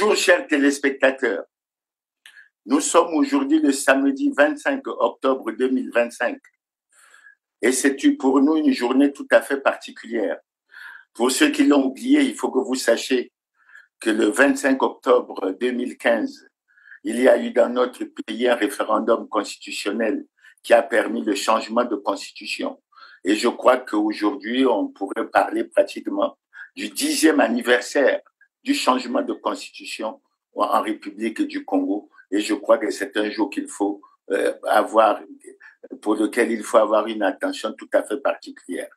Bonjour chers téléspectateurs. Nous sommes aujourd'hui le samedi 25 octobre 2025 et c'est pour nous une journée tout à fait particulière. Pour ceux qui l'ont oublié, il faut que vous sachiez que le 25 octobre 2015, il y a eu dans notre pays un référendum constitutionnel qui a permis le changement de constitution. Et je crois qu'aujourd'hui, on pourrait parler pratiquement du 10e anniversaire du changement de constitution en République du Congo. Et je crois que c'est un jour qu'il faut pour lequel il faut avoir une attention tout à fait particulière.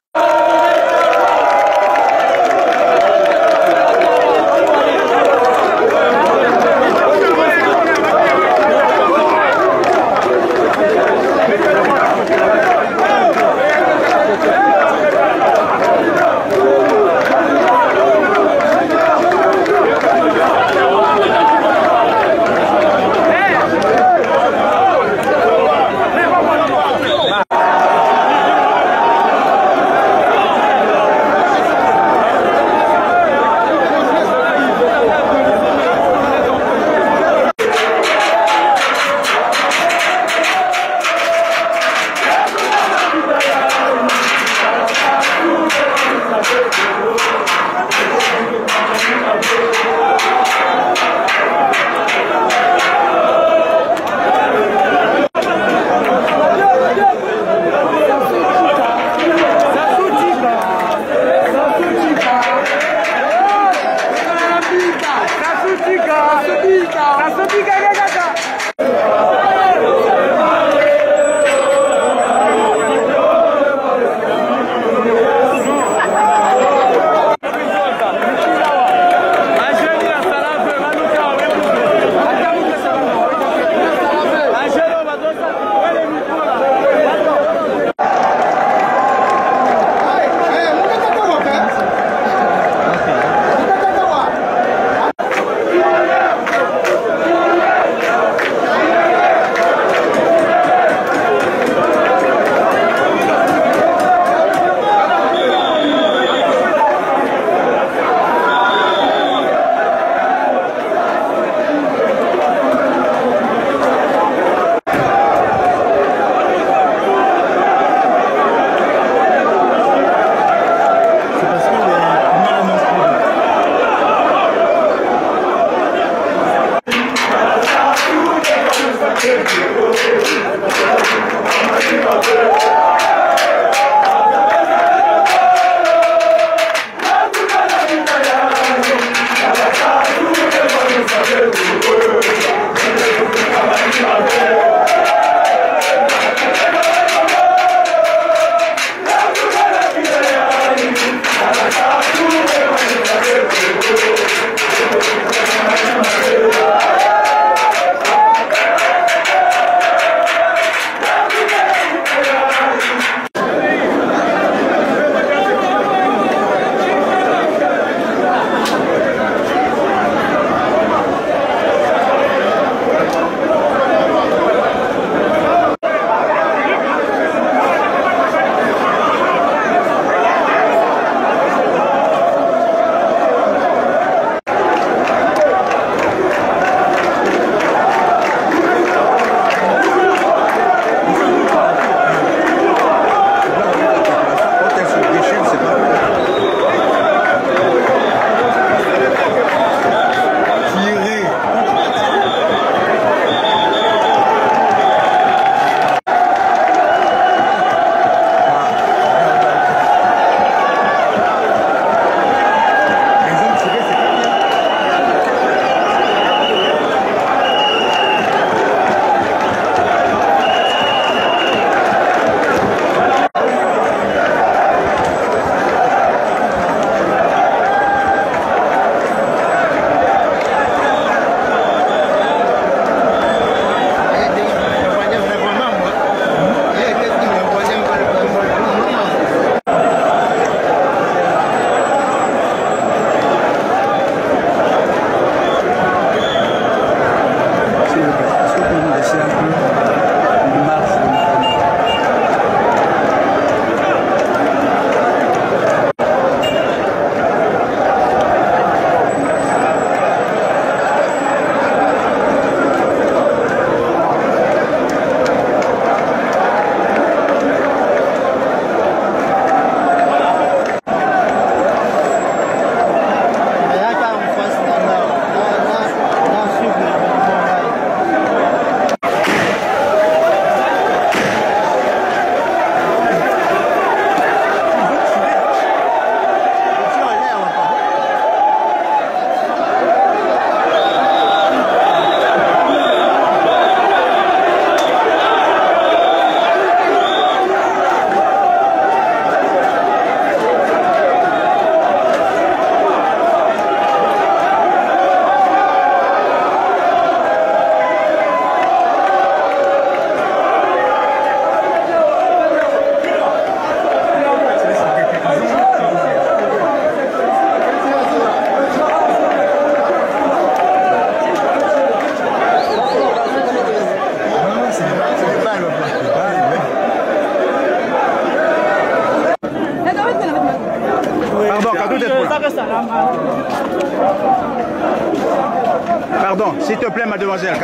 Pardon, s'il te plaît, mademoiselle,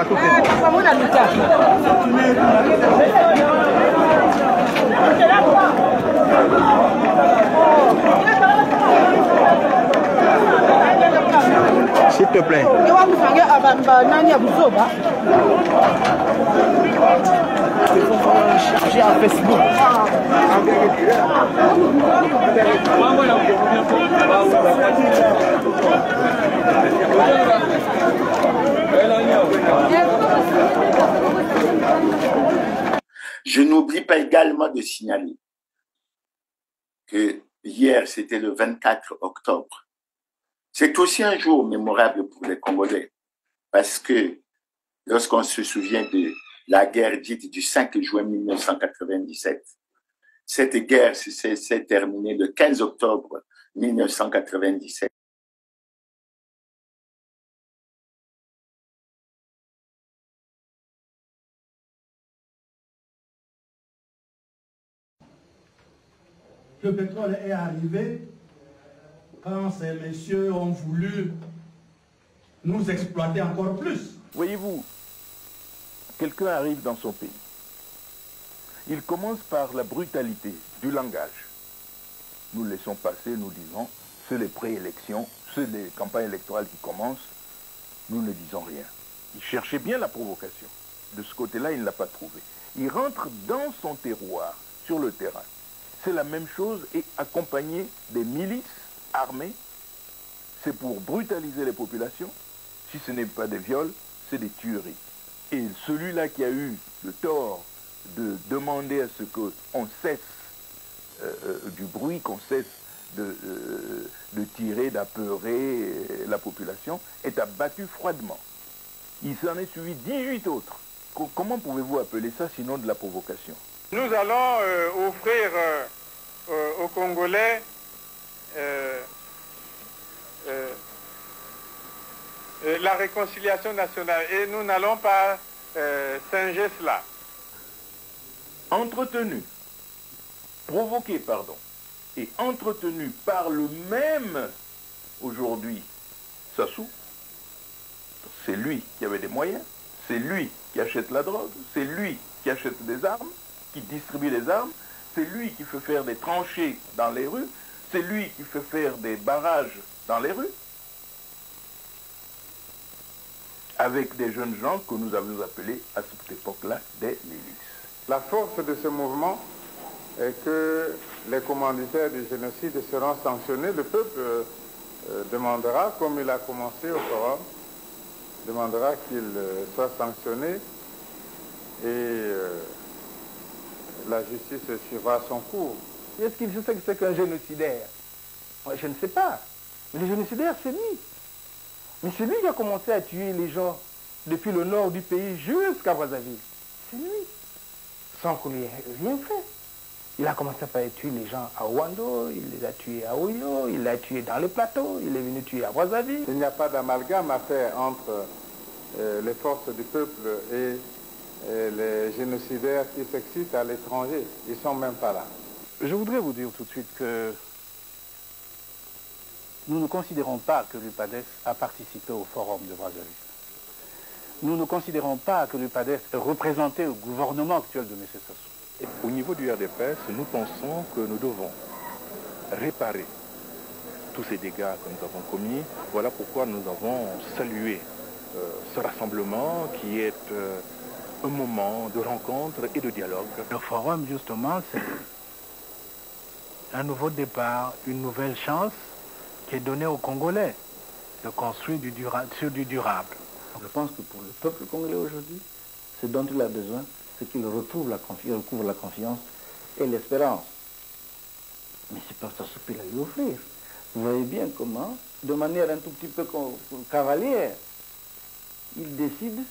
s'il te plaît. Chargé à Facebook. Je n'oublie pas également de signaler que hier, c'était le 24 octobre. C'est aussi un jour mémorable pour les Congolais parce que lorsqu'on se souvient de la guerre dite du 5 juin 1997, cette guerre s'est terminée le 15 octobre 1997. Le pétrole est arrivé quand ces messieurs ont voulu nous exploiter encore plus. Voyez-vous, quelqu'un arrive dans son pays. Il commence par la brutalité du langage. Nous laissons passer, nous disons, c'est les préélections, c'est les campagnes électorales qui commencent. Nous ne disons rien. Il cherchait bien la provocation. De ce côté-là, il ne l'a pas trouvé. Il rentre dans son terroir, sur le terrain. C'est la même chose et accompagné des milices armées. C'est pour brutaliser les populations. Si ce n'est pas des viols, c'est des tueries. Et celui-là qui a eu le tort de demander à ce qu'on cesse du bruit, qu'on cesse de tirer, d'apeurer la population, est abattu froidement. Il s'en est suivi 18 autres. Comment pouvez-vous appeler ça sinon de la provocation? Nous allons offrir aux Congolais la réconciliation nationale et nous n'allons pas singer cela. Entretenu, provoqué, pardon, et entretenu par le même, aujourd'hui, Sassou. C'est lui qui avait des moyens, c'est lui qui achète la drogue, c'est lui qui achète des armes, qui distribue les armes, c'est lui qui fait faire des tranchées dans les rues, c'est lui qui fait faire des barrages dans les rues, avec des jeunes gens que nous avions appelés à cette époque-là des milices. La force de ce mouvement est que les commanditaires du génocide seront sanctionnés. Le peuple demandera, comme il a commencé au forum, demandera qu'il soit sanctionné et la justice suivra son cours. Est-ce qu'il sait que c'est qu'un génocidaire? Je ne sais pas. Mais le génocidaire, c'est lui. Mais c'est lui qui a commencé à tuer les gens depuis le nord du pays jusqu'à Brazzaville. C'est lui. Sans qu'on lui ait rien fait. Il a commencé par tuer les gens à Ouando, il les a tués à Oyo, il les a tués dans les plateaux, il est venu tuer à Brazzaville. Il n'y a pas d'amalgame à faire entre les forces du peuple et les génocidaires qui s'excitent à l'étranger. Ils ne sont même pas là. Je voudrais vous dire tout de suite que nous ne considérons pas que l'UPADES a participé au forum de Brazzaville. Nous ne considérons pas que l'UPADES est représenté au gouvernement actuel de M. Sassou. Au niveau du RDPS, nous pensons que nous devons réparer tous ces dégâts que nous avons commis. Voilà pourquoi nous avons salué ce rassemblement qui est un moment de rencontre et de dialogue. Le forum, justement, c'est un nouveau départ, une nouvelle chance qui est donnée aux Congolais de construire sur du durable. Je pense que pour le peuple congolais aujourd'hui, ce dont il a besoin, c'est qu'il recouvre la confiance et l'espérance. Mais c'est pas ça ce qu'il a lui offrir. Vous voyez bien comment, de manière un tout petit peu cavalière, il décide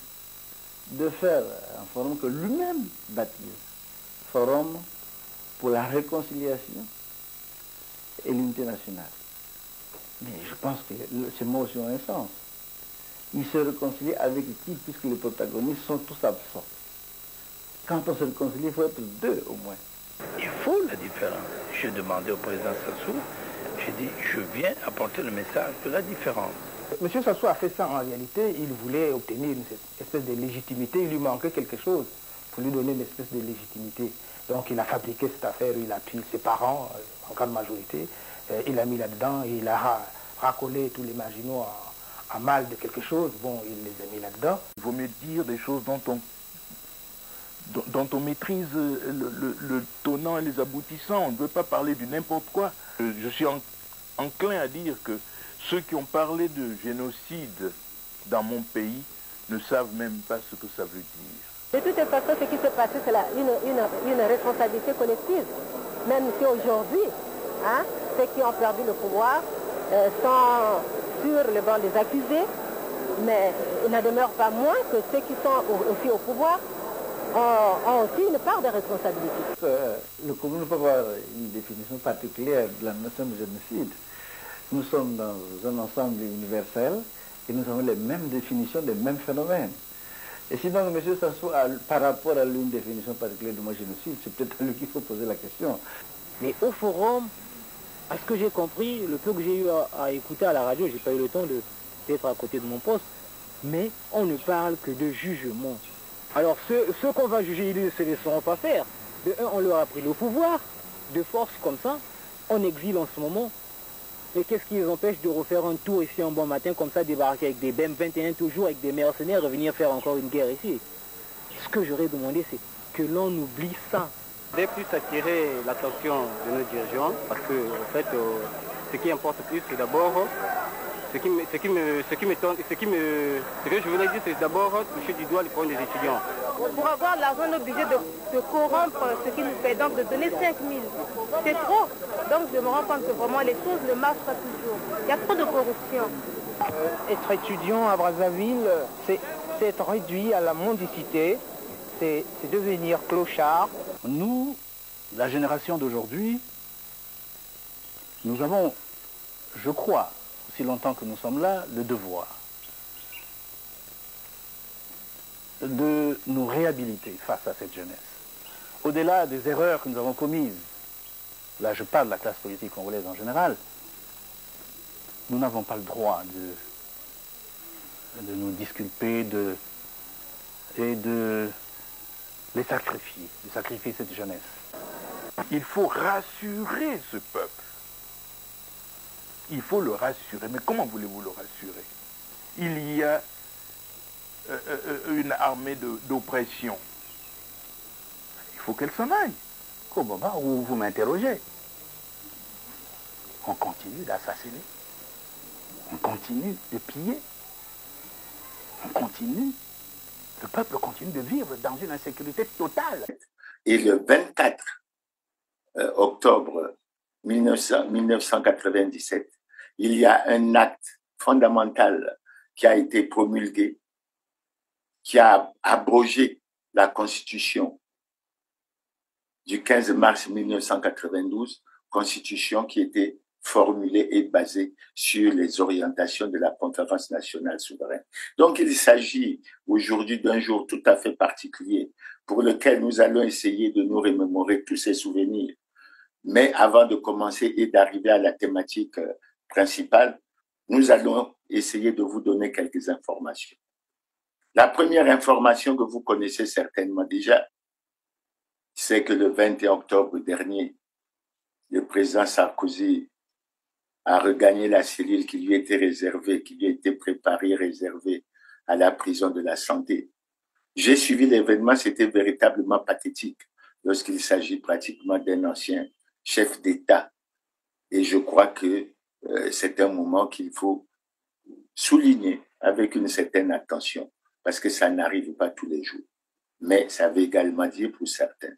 de faire un forum que lui-même baptise. Forum pour la réconciliation et l'unité nationale. Mais je pense que ces mots aussi ont un sens. Il se réconcilie avec qui, puisque les protagonistes sont tous absents. Quand on se réconcilie, il faut être deux au moins. Il faut la différence. J'ai demandé au président Sassou, J'ai dit, je viens apporter le message de la différence. M. Sassou a fait ça en réalité, il voulait obtenir une espèce de légitimité, il lui manquait quelque chose pour lui donner une espèce de légitimité. Donc il a fabriqué cette affaire, il a pris ses parents, en grande majorité, il a mis là-dedans, il a racolé tous les marginaux à mal de quelque chose, bon, il les a mis là-dedans. Il vaut mieux dire des choses dont on maîtrise le tenant et les aboutissants. On ne veut pas parler du n'importe quoi. Je suis enclin à dire que ceux qui ont parlé de génocide dans mon pays ne savent même pas ce que ça veut dire. De toutes les façons, ce qui s'est passé, c'est une responsabilité collective. Même si aujourd'hui, ceux qui ont perdu le pouvoir sont sur le banc des accusés, mais il n'en demeure pas moins que ceux qui sont aussi au pouvoir ont aussi une part de responsabilité. Le commun ne peut pas avoir une définition particulière de la notion de génocide. Nous sommes dans un ensemble universel et nous avons les mêmes définitions des mêmes phénomènes. Et sinon, M. Sassou, par rapport à une définition particulière de génocide, c'est peut-être à lui qu'il faut poser la question. Mais au forum, à ce que j'ai compris, le peu que j'ai eu à écouter à la radio, j'ai pas eu le temps d'être à côté de mon poste, mais on ne parle que de jugement. Alors ceux qu'on va juger, ils ne se laisseront pas faire. De un, on leur a pris le pouvoir, de force comme ça, en exil en ce moment. Et qu'est-ce qui les empêche de refaire un tour ici un bon matin, comme ça, débarquer avec des BM 21 toujours, avec des mercenaires, et venir faire encore une guerre ici? Ce que j'aurais demandé, c'est que l'on oublie ça. De plus attirer l'attention de nos dirigeants, parce que en fait, ce qui importe plus, c'est d'abord, ce que je voulais dire, c'est d'abord toucher du doigt les problèmes des étudiants. Pour avoir de l'argent, on est obligé de corrompre ce qui nous fait, donc de donner 5 000. C'est trop. Donc je me rends compte que vraiment les choses ne marchent pas toujours. Il y a trop de corruption. Être étudiant à Brazzaville, c'est être réduit à la mendicité, c'est devenir clochard. Nous, la génération d'aujourd'hui, nous avons, je crois, aussi longtemps que nous sommes là, le devoir de nous réhabiliter face à cette jeunesse. Au-delà des erreurs que nous avons commises, là je parle de la classe politique congolaise en général, nous n'avons pas le droit de nous disculper et de les sacrifier, de sacrifier cette jeunesse. Il faut rassurer ce peuple. Il faut le rassurer. Mais comment voulez-vous le rassurer? Il y a une armée d'oppression. Il faut qu'elle s'en aille. Au moment où vous m'interrogez, on continue d'assassiner, on continue de piller, on continue, le peuple continue de vivre dans une insécurité totale. Et le 24 octobre 1997, il y a un acte fondamental qui a été promulgué, qui a abrogé la Constitution du 15 mars 1992, Constitution qui était formulée et basée sur les orientations de la Conférence nationale souveraine. Donc il s'agit aujourd'hui d'un jour tout à fait particulier pour lequel nous allons essayer de nous remémorer tous ces souvenirs. Mais avant de commencer et d'arriver à la thématique principale, nous allons essayer de vous donner quelques informations. La première information que vous connaissez certainement déjà, c'est que le 21 octobre dernier, le président Sarkozy a regagné la cellule qui lui était réservée, qui lui était préparée, réservée à la prison de la Santé. J'ai suivi l'événement, c'était véritablement pathétique lorsqu'il s'agit pratiquement d'un ancien chef d'État. Et je crois que c'est un moment qu'il faut souligner avec une certaine attention, parce que ça n'arrive pas tous les jours. Mais ça veut également dire pour certains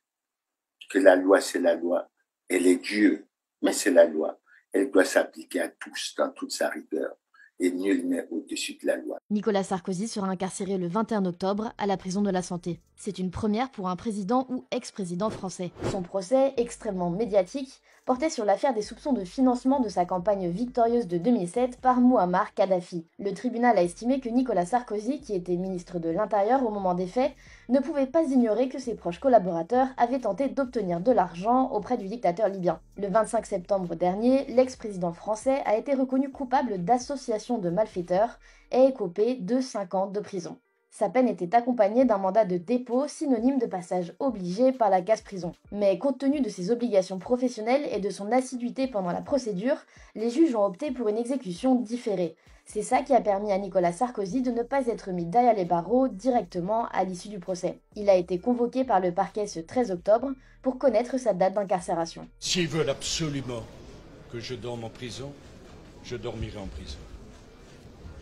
que la loi, c'est la loi. Elle est Dieu, mais c'est la loi. Elle doit s'appliquer à tous dans toute sa rigueur. Et nul n'est au-dessus de la loi. Nicolas Sarkozy sera incarcéré le 21 octobre à la prison de la Santé. C'est une première pour un président ou ex-président français. Son procès, extrêmement médiatique, portait sur l'affaire des soupçons de financement de sa campagne victorieuse de 2007 par Mouammar Kadhafi. Le tribunal a estimé que Nicolas Sarkozy, qui était ministre de l'Intérieur au moment des faits, ne pouvait pas ignorer que ses proches collaborateurs avaient tenté d'obtenir de l'argent auprès du dictateur libyen. Le 25 septembre dernier, l'ex-président français a été reconnu coupable d'association de malfaiteurs et écopé de 5 ans de prison. Sa peine était accompagnée d'un mandat de dépôt, synonyme de passage obligé par la case-prison. Mais compte tenu de ses obligations professionnelles et de son assiduité pendant la procédure, les juges ont opté pour une exécution différée. C'est ça qui a permis à Nicolas Sarkozy de ne pas être mis derrière les barreaux directement à l'issue du procès. Il a été convoqué par le parquet ce 13 octobre pour connaître sa date d'incarcération. S'ils veulent absolument que je dorme en prison, je dormirai en prison.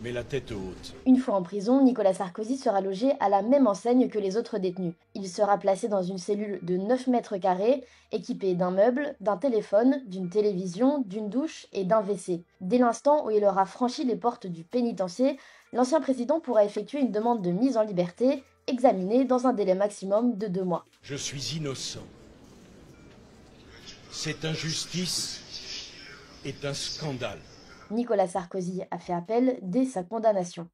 Mais la tête haute. Une fois en prison, Nicolas Sarkozy sera logé à la même enseigne que les autres détenus. Il sera placé dans une cellule de 9 mètres carrés, équipée d'un meuble, d'un téléphone, d'une télévision, d'une douche et d'un WC. Dès l'instant où il aura franchi les portes du pénitencier, l'ancien président pourra effectuer une demande de mise en liberté, examinée dans un délai maximum de 2 mois. Je suis innocent. Cette injustice est un scandale. Nicolas Sarkozy a fait appel dès sa condamnation.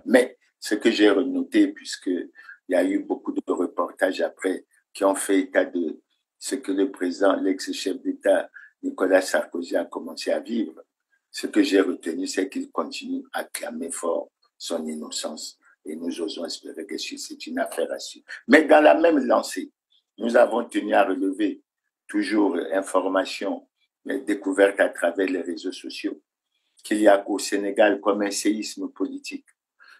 Mais ce que j'ai renoté, puisqu'il y a eu beaucoup de reportages après qui ont fait état de ce que le président, l'ex-chef d'État Nicolas Sarkozy a commencé à vivre, ce que j'ai retenu, c'est qu'il continue à clamer fort son innocence. Et nous osons espérer que c'est une affaire à suivre. Mais dans la même lancée, nous avons tenu à relever toujours informations découverte à travers les réseaux sociaux, qu'il y a au Sénégal comme un séisme politique.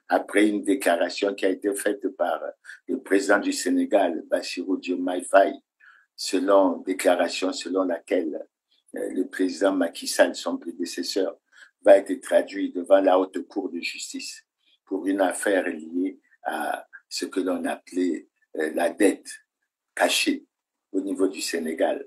Après une déclaration qui a été faite par le président du Sénégal, Bassirou Diomaye Faye, déclaration selon laquelle le président Macky Sall, son prédécesseur, va être traduit devant la haute cour de justice pour une affaire liée à ce que l'on appelait la dette cachée au niveau du Sénégal.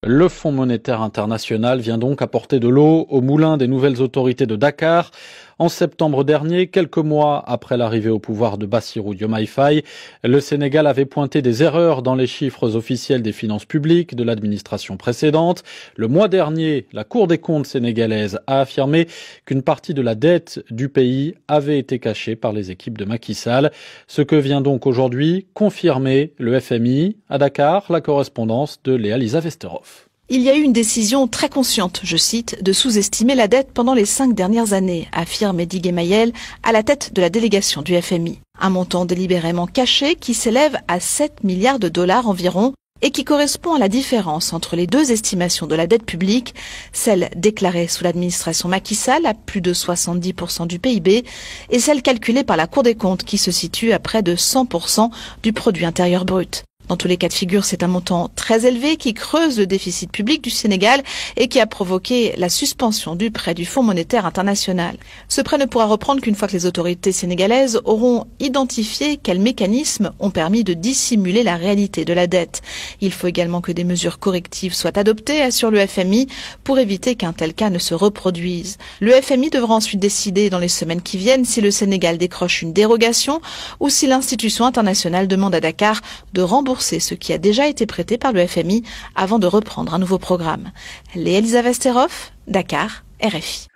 Le Fonds monétaire international vient donc apporter de l'eau au moulin des nouvelles autorités de Dakar. En septembre dernier, quelques mois après l'arrivée au pouvoir de Bassirou Diomaye Faye, le Sénégal avait pointé des erreurs dans les chiffres officiels des finances publiques de l'administration précédente. Le mois dernier, la Cour des comptes sénégalaise a affirmé qu'une partie de la dette du pays avait été cachée par les équipes de Macky Sall. Ce que vient donc aujourd'hui confirmer le FMI. À Dakar, la correspondance de Léa-Lisa Vesterhoff. Il y a eu une décision très consciente, je cite, de sous-estimer la dette pendant les 5 dernières années, affirme Eddy Gemayel à la tête de la délégation du FMI. Un montant délibérément caché qui s'élève à 7 milliards de dollars environ et qui correspond à la différence entre les deux estimations de la dette publique, celle déclarée sous l'administration Macky Sall à plus de 70% du PIB et celle calculée par la Cour des comptes qui se situe à près de 100% du produit intérieur brut. Dans tous les cas de figure, c'est un montant très élevé qui creuse le déficit public du Sénégal et qui a provoqué la suspension du prêt du Fonds monétaire international. Ce prêt ne pourra reprendre qu'une fois que les autorités sénégalaises auront identifié quels mécanismes ont permis de dissimuler la réalité de la dette. Il faut également que des mesures correctives soient adoptées, assure le FMI, pour éviter qu'un tel cas ne se reproduise. Le FMI devra ensuite décider dans les semaines qui viennent si le Sénégal décroche une dérogation ou si l'institution internationale demande à Dakar de rembourser ce qui a déjà été prêté par le FMI avant de reprendre un nouveau programme. Léa-Lisa Vesterhoff, Dakar, RFI.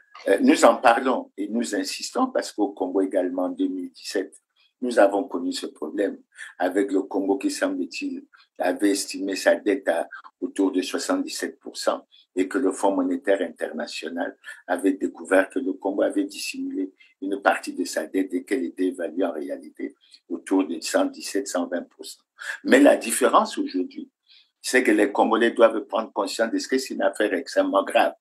Nous en parlons et nous insistons parce qu'au Congo également en 2017, nous avons connu ce problème avec le Congo qui, semble-t-il, avait estimé sa dette à autour de 77% et que le Fonds monétaire international avait découvert que le Congo avait dissimulé une partie de sa dette et qu'elle était évaluée en réalité autour de 117-120%. Mais la différence aujourd'hui, c'est que les Congolais doivent prendre conscience de ce que c'est une affaire extrêmement grave.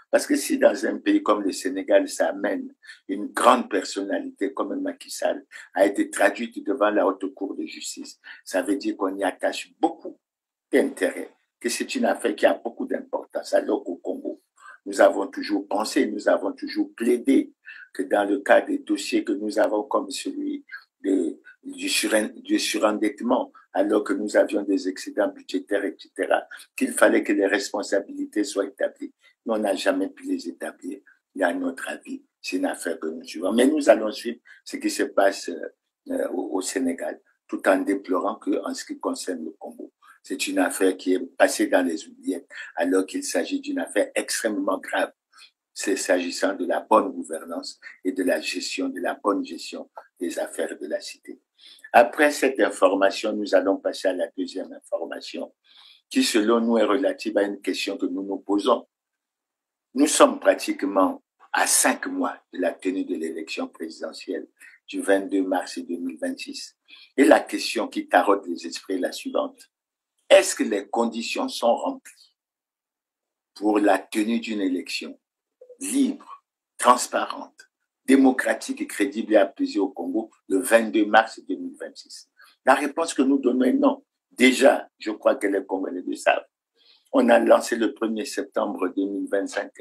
Parce que si dans un pays comme le Sénégal, ça amène une grande personnalité comme Macky Sall a été traduite devant la haute cour de justice, ça veut dire qu'on y attache beaucoup d'intérêt, que c'est une affaire qui a beaucoup d'importance. Alors qu'au Congo, nous avons toujours pensé, nous avons toujours plaidé que dans le cas des dossiers que nous avons comme celui du surendettement, alors que nous avions des excédents budgétaires, etc., qu'il fallait que les responsabilités soient établies. Mais on n'a jamais pu les établir. Et à notre avis, c'est une affaire que nous suivons. Mais nous allons suivre ce qui se passe au Sénégal. tout en déplorant qu'en ce qui concerne le Congo, c'est une affaire qui est passée dans les oubliettes, alors qu'il s'agit d'une affaire extrêmement grave. C'est s'agissant de la bonne gouvernance et de la gestion, de la bonne gestion des affaires de la cité. Après cette information, nous allons passer à la deuxième information, qui selon nous est relative à une question que nous nous posons. Nous sommes pratiquement à 5 mois de la tenue de l'élection présidentielle du 22 mars 2026. Et la question qui taraude les esprits est la suivante. Est-ce que les conditions sont remplies pour la tenue d'une élection libre, transparente, démocratique et crédible et apaisée au Congo le 22 mars 2026? La réponse que nous donnons est non. Déjà, je crois que les Congolais le savent. On a lancé le 1er septembre 2025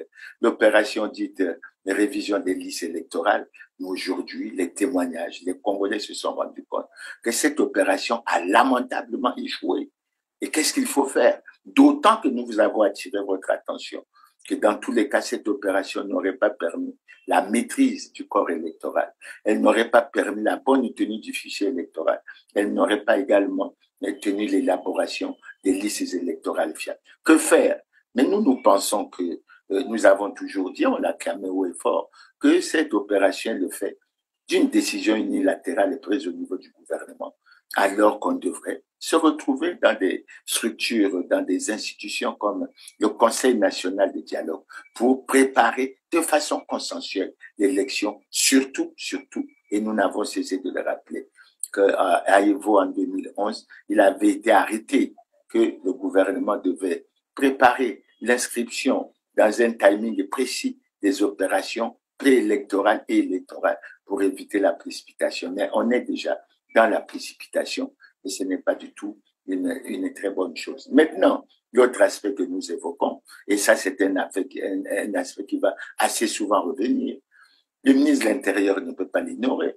l'opération dite révision des listes électorales. Mais aujourd'hui, les témoignages, les Congolais se sont rendus compte que cette opération a lamentablement échoué. Et qu'est-ce qu'il faut faire? D'autant que nous vous avons attiré votre attention que dans tous les cas, cette opération n'aurait pas permis la maîtrise du corps électoral. Elle n'aurait pas permis la bonne tenue du fichier électoral. Elle n'aurait pas également tenu l'élaboration des listes électorales fiables. Que faire? Mais nous pensons que nous avons toujours dit, on l'a clamé haut et fort, que cette opération est le fait d'une décision unilatérale prise au niveau du gouvernement, alors qu'on devrait se retrouver dans des structures, dans des institutions comme le Conseil national de dialogue pour préparer de façon consensuelle l'élection, surtout, et nous n'avons cessé de le rappeler, qu'à Evo en 2011, il avait été arrêté que le gouvernement devait préparer l'inscription dans un timing précis des opérations préélectorales et électorales pour éviter la précipitation. Mais on est déjà dans la précipitation et ce n'est pas du tout une très bonne chose. Maintenant, l'autre aspect que nous évoquons, et ça c'est un aspect qui va assez souvent revenir, le ministre de l'Intérieur ne peut pas l'ignorer.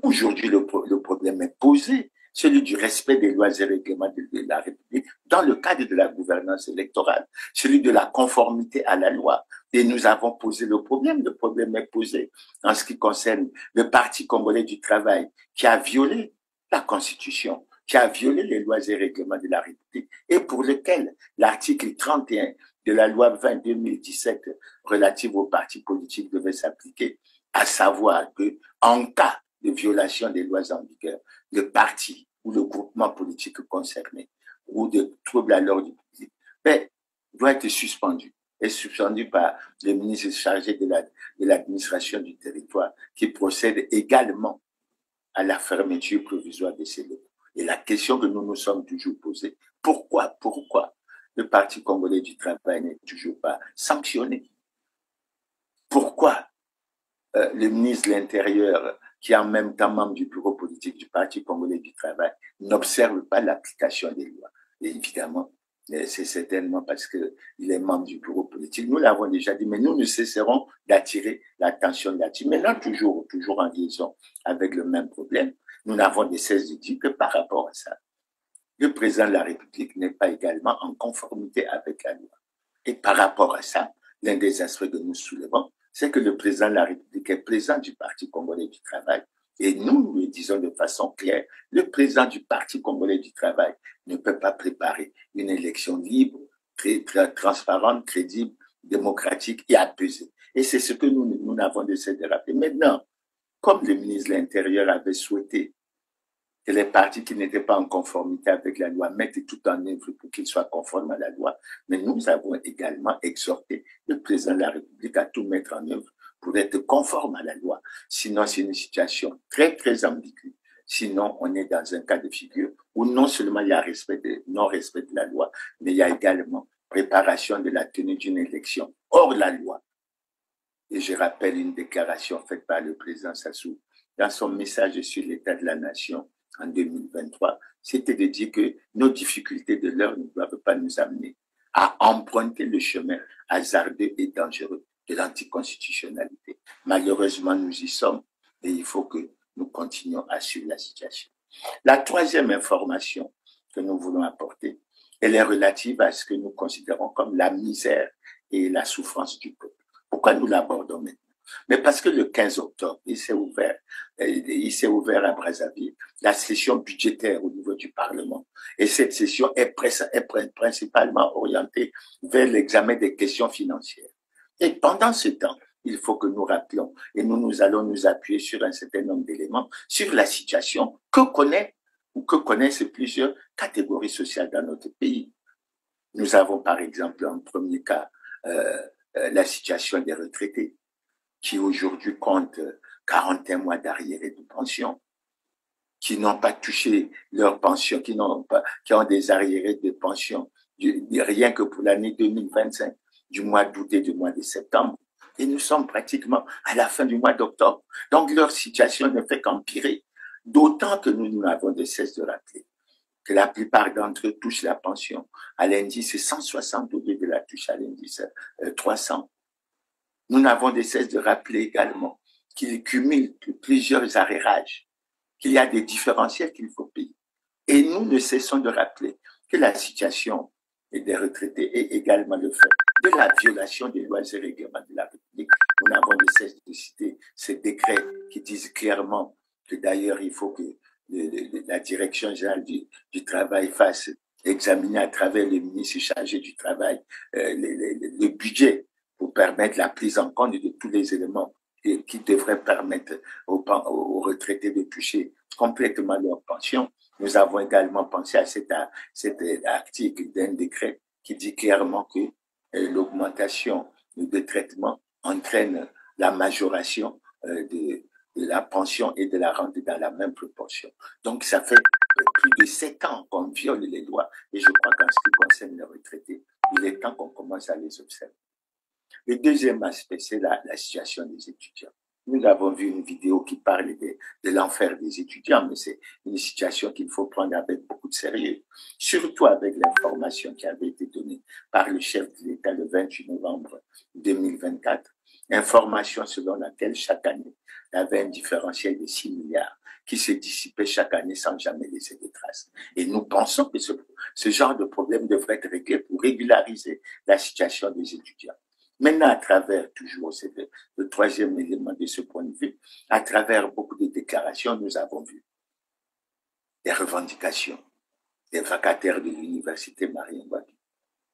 Aujourd'hui, le problème est posé, celui du respect des lois et règlements de la République dans le cadre de la gouvernance électorale, celui de la conformité à la loi. Et nous avons posé le problème est posé en ce qui concerne le Parti congolais du travail qui a violé la Constitution, qui a violé les lois et règlements de la République et pour lequel l'article 31 de la loi 20-2017 relative aux partis politiques devait s'appliquer, à savoir que en cas de violation des lois en vigueur, le parti ou le groupement politique concerné ou de troubles à l'ordre public doit être suspendu. Et suspendu par le ministre chargé de l'administration du territoire qui procède également à la fermeture provisoire de ces locaux. Et la question que nous nous sommes toujours posée, pourquoi le Parti congolais du travail n'est toujours pas sanctionné? Pourquoi le ministre de l'Intérieur, qui est en même temps membre du bureau politique du Parti congolais du travail, n'observe pas l'application des lois? Et évidemment, c'est certainement parce qu'il est membre du bureau politique. Nous l'avons déjà dit, mais nous ne cesserons d'attirer l'attention là-dessus. Mais là, toujours en liaison avec le même problème, nous n'avons de cesse de dire que par rapport à ça, le président de la République n'est pas également en conformité avec la loi. Et par rapport à ça, l'un des aspects que nous soulevons, c'est que le président de la République est président du Parti congolais du travail. Et nous le disons de façon claire, le président du Parti congolais du travail ne peut pas préparer une élection libre, très transparente, crédible, démocratique et apaisée. Et c'est ce que nous n'avons de cesse de rappeler. Maintenant, comme le ministre de l'Intérieur avait souhaité que les partis qui n'étaient pas en conformité avec la loi mettent tout en œuvre pour qu'ils soient conformes à la loi, mais nous avons également exhorté le président de la République à tout mettre en œuvre pour être conforme à la loi. Sinon, c'est une situation très, très ambiguë. Sinon, on est dans un cas de figure où non seulement il y a non-respect de la loi, mais il y a également préparation de la tenue d'une élection hors la loi. Et je rappelle une déclaration faite par le président Sassou dans son message sur l'état de la nation en 2023, c'était de dire que nos difficultés de l'heure ne doivent pas nous amener à emprunter le chemin hasardeux et dangereux de l'anticonstitutionnalité. Malheureusement, nous y sommes et il faut que nous continuions à suivre la situation. La troisième information que nous voulons apporter, elle est relative à ce que nous considérons comme la misère et la souffrance du peuple. Pourquoi nous l'abordons maintenant? Mais parce que le 15 octobre, il s'est ouvert à Brazzaville la session budgétaire au niveau du Parlement. Et cette session est principalement orientée vers l'examen des questions financières. Et pendant ce temps, il faut que nous rappelions, et nous allons nous appuyer sur un certain nombre d'éléments, sur la situation que connaissent plusieurs catégories sociales dans notre pays. Nous avons par exemple en premier cas la situation des retraités qui aujourd'hui comptent 41 mois d'arriérés de pension, qui n'ont pas touché leur pension, qui ont des arriérés de pension rien que pour l'année 2025, du mois d'août et du mois de septembre. Et nous sommes pratiquement à la fin du mois d'octobre. Donc leur situation ne fait qu'empirer, d'autant que nous n'avons de cesse de rappeler que la plupart d'entre eux touchent la pension à l'indice 160 au lieu de la touche à l'indice 300. Nous n'avons de cesse de rappeler également qu'ils cumulent plusieurs arrérages, qu'il y a des différentiels qu'il faut payer. Et nous ne cessons de rappeler que la situation des retraités est également le fait de la violation des lois et règlements de la République. Nous n'avons de cesse de citer ces décrets qui disent clairement que d'ailleurs il faut que la direction générale du travail fasse examiner à travers le ministre chargé du travail le budget pour permettre la prise en compte de tous les éléments qui devraient permettre aux retraités de toucher complètement leur pension. Nous avons également pensé à cet article d'un décret qui dit clairement que l'augmentation de traitement entraîne la majoration de la pension et de la rente dans la même proportion. Donc, ça fait plus de 7 ans qu'on viole les lois et je crois qu'en ce qui concerne les retraités, il est temps qu'on commence à les observer. Le deuxième aspect, c'est la situation des étudiants. Nous avons vu une vidéo qui parle de l'enfer des étudiants, mais c'est une situation qu'il faut prendre avec beaucoup de sérieux, surtout avec l'information qui avait été donnée par le chef de l'État le 28 novembre 2024, information selon laquelle chaque année, il y avait un différentiel de 6 milliards qui se dissipait chaque année sans jamais laisser de traces. Et nous pensons que ce genre de problème devrait être réglé pour régulariser la situation des étudiants. Maintenant, à travers, toujours, c'est le troisième élément de ce point de vue, à travers beaucoup de déclarations, nous avons vu des revendications des vacataires de l'université Marien-Ngouabi,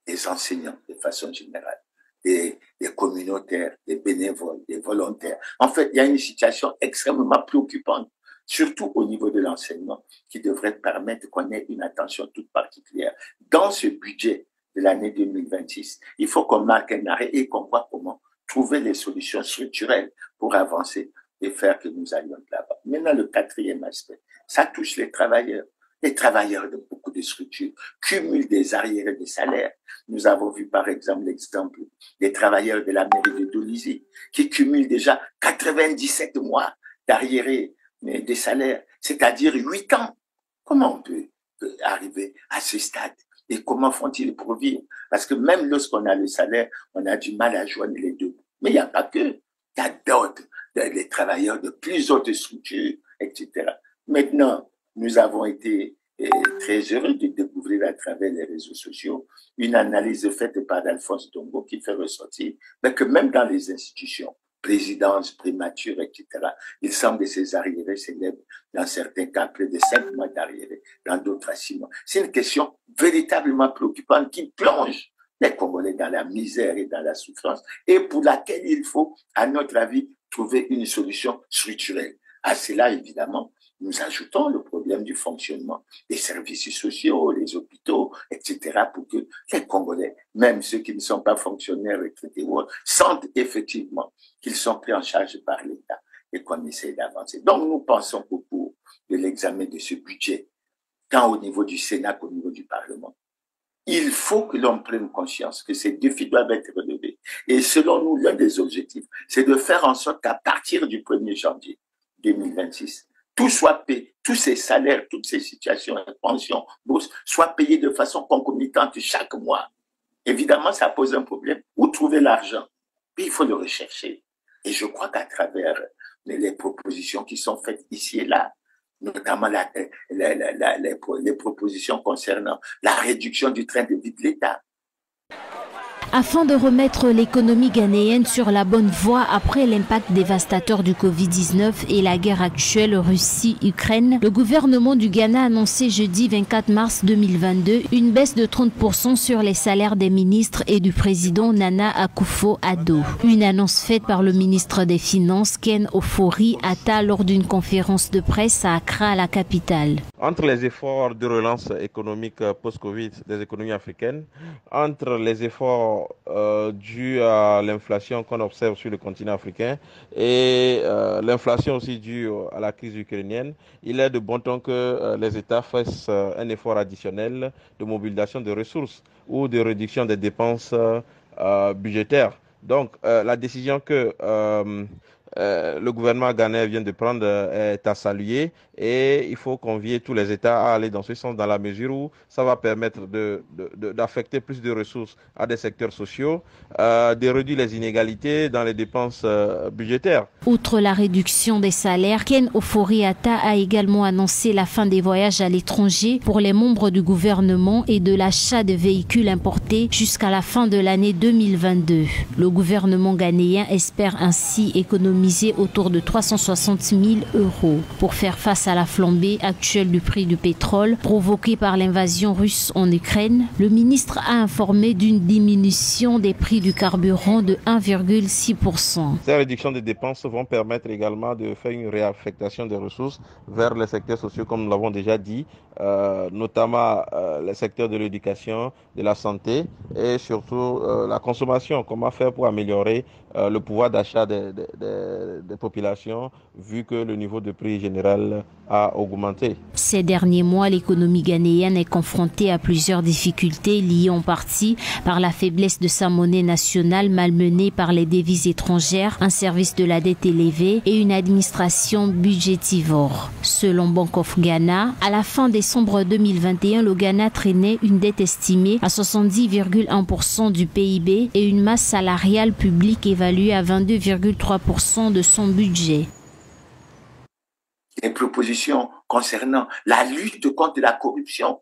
des enseignants de façon générale, des communautaires, des bénévoles, des volontaires. En fait, il y a une situation extrêmement préoccupante, surtout au niveau de l'enseignement, qui devrait permettre qu'on ait une attention toute particulière. Dans ce budget de l'année 2026, il faut qu'on marque un arrêt et qu'on voit comment trouver les solutions structurelles pour avancer et faire que nous allions de l'avant. Maintenant, le quatrième aspect, ça touche les travailleurs. Les travailleurs de beaucoup de structures cumulent des arriérés de salaires. Nous avons vu par exemple l'exemple des travailleurs de la mairie de Dolisie qui cumulent déjà 97 mois d'arriérés des salaires, c'est-à-dire 8 ans. Comment on peut arriver à ce stade? Et comment font-ils pour vivre? Parce que même lorsqu'on a le salaire, on a du mal à joindre les deux. Mais il n'y a pas que. Il y a d'autres, des travailleurs de plus autres structures, etc. Maintenant, nous avons été très heureux de découvrir à travers les réseaux sociaux une analyse faite par Alphonse Dongo qui fait ressortir que même dans les institutions, présidence, primature, etc., il semble que ces arriérés s'élèvent dans certains cas près de 5 mois d'arriérés, dans d'autres à 6 mois. C'est une question véritablement préoccupante qui plonge les Congolais dans la misère et dans la souffrance et pour laquelle il faut, à notre avis, trouver une solution structurelle. À cela, évidemment, nous ajoutons le problème du fonctionnement des services sociaux, les hôpitaux, etc., pour que les Congolais, même ceux qui ne sont pas fonctionnaires, etc., sentent effectivement qu'ils sont pris en charge par l'État et qu'on essaie d'avancer. Donc, nous pensons qu'au cours de l'examen de ce budget, tant au niveau du Sénat qu'au niveau du Parlement, il faut que l'on prenne conscience que ces défis doivent être relevés. Et selon nous, l'un des objectifs, c'est de faire en sorte qu'à partir du 1er janvier 2026, tout soit payé, tous ces salaires, toutes ces situations, pensions, bourses, soient payés de façon concomitante chaque mois. Évidemment, ça pose un problème. Où trouver l'argent? Puis il faut le rechercher. Et je crois qu'à travers les propositions qui sont faites ici et là, notamment les propositions concernant la réduction du train de vie de l'État. Afin de remettre l'économie ghanéenne sur la bonne voie après l'impact dévastateur du Covid-19 et la guerre actuelle Russie-Ukraine, le gouvernement du Ghana a annoncé jeudi 24 mars 2022 une baisse de 30% sur les salaires des ministres et du président Nana Akufo-Addo. Une annonce faite par le ministre des Finances Ken Ofori-Atta lors d'une conférence de presse à Accra, la capitale. Entre les efforts de relance économique post-Covid des économies africaines, entre les efforts dus à l'inflation qu'on observe sur le continent africain et l'inflation aussi due à la crise ukrainienne, il est de bon ton que les États fassent un effort additionnel de mobilisation de ressources ou de réduction des dépenses budgétaires. Donc la décision que le gouvernement ghanéen vient de prendre est à saluer et il faut convier tous les États à aller dans ce sens dans la mesure où ça va permettre d'affecter plus de ressources à des secteurs sociaux, de réduire les inégalités dans les dépenses budgétaires. Outre la réduction des salaires, Ken Ofori-Atta a également annoncé la fin des voyages à l'étranger pour les membres du gouvernement et de l'achat de véhicules importés jusqu'à la fin de l'année 2022. Le gouvernement ghanéen espère ainsi économiser autour de 360 000 € pour faire face à la flambée actuelle du prix du pétrole provoquée par l'invasion russe en Ukraine. Le ministre a informé d'une diminution des prix du carburant de 1,6%. Ces réductions de dépenses vont permettre également de faire une réaffectation des ressources vers les secteurs sociaux, comme nous l'avons déjà dit, notamment les secteurs de l'éducation, de la santé et surtout la consommation. Comment faire pour améliorer le pouvoir d'achat des populations, vu que le niveau de prix général a augmenté. Ces derniers mois, l'économie ghanéenne est confrontée à plusieurs difficultés liées en partie par la faiblesse de sa monnaie nationale malmenée par les devises étrangères, un service de la dette élevé et une administration budgétivore. Selon Bank of Ghana, à la fin décembre 2021, le Ghana traînait une dette estimée à 70,1% du PIB et une masse salariale publique évaluée à 22,3% de son budget. Les propositions concernant la lutte contre la corruption,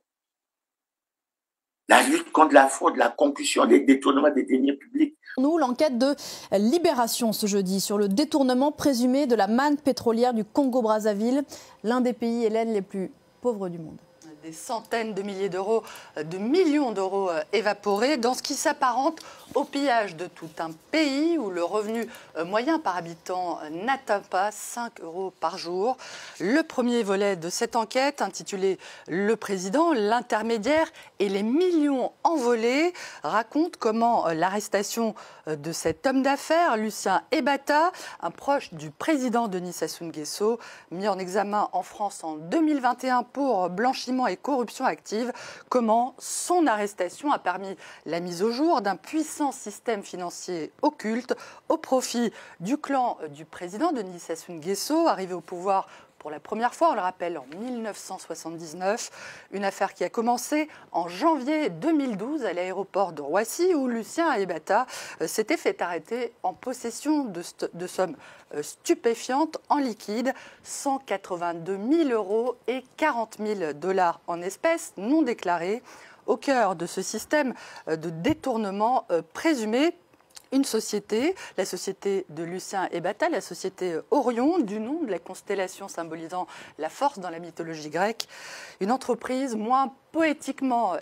la lutte contre la fraude, la concussion, les détournements des deniers publics. Nous, l'enquête de Libération ce jeudi sur le détournement présumé de la manne pétrolière du Congo-Brazzaville, l'un des pays hellènes les plus pauvres du monde. Des centaines de milliers d'euros, de millions d'euros évaporés dans ce qui s'apparente au pillage de tout un pays où le revenu moyen par habitant n'atteint pas 5 € par jour. Le premier volet de cette enquête, intitulé « Le président, l'intermédiaire et les millions envolés », raconte comment l'arrestation de cet homme d'affaires, Lucien Ebata, un proche du président Denis Sassou Nguesso, mis en examen en France en 2021 pour blanchiment et corruption active, comment son arrestation a permis la mise au jour d'un puissant système financier occulte au profit du clan du président Denis Sassou Nguesso, arrivé au pouvoir pour la première fois, on le rappelle, en 1979, une affaire qui a commencé en janvier 2012 à l'aéroport de Roissy où Lucien Ebata s'était fait arrêter en possession de sommes stupéfiantes en liquide, 182 000 € et 40 000 $ en espèces non déclarées, au cœur de ce système de détournement présumé. Une société, la société de Lucien Ebata, la société Orion, du nom de la constellation symbolisant la force dans la mythologie grecque. Une entreprise moins poétiquement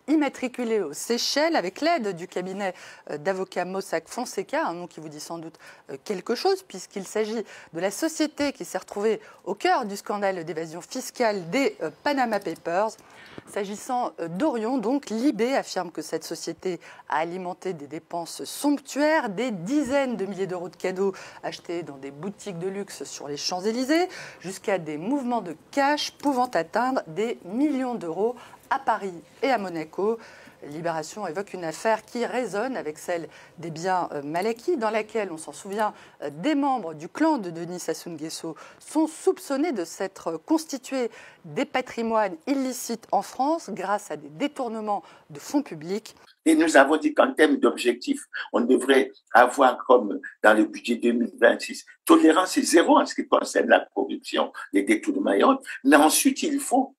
immatriculée aux Seychelles avec l'aide du cabinet d'avocats Mossack Fonseca, un nom qui vous dit sans doute quelque chose puisqu'il s'agit de la société qui s'est retrouvée au cœur du scandale d'évasion fiscale des Panama Papers. S'agissant d'Orion, donc, Libé affirme que cette société a alimenté des dépenses somptuaires, des dizaines de milliers d'euros de cadeaux achetés dans des boutiques de luxe sur les Champs-Élysées, jusqu'à des mouvements de cash pouvant atteindre des millions d'euros à Paris et à Monaco. Libération évoque une affaire qui résonne avec celle des biens mal acquis, dans laquelle, on s'en souvient, des membres du clan de Denis Sassou Nguesso sont soupçonnés de s'être constitués des patrimoines illicites en France grâce à des détournements de fonds publics. Et nous avons dit qu'en termes d'objectifs, on devrait avoir, comme dans le budget 2026, tolérance zéro en ce qui concerne la corruption, les détournements et autres. Mais ensuite, il faut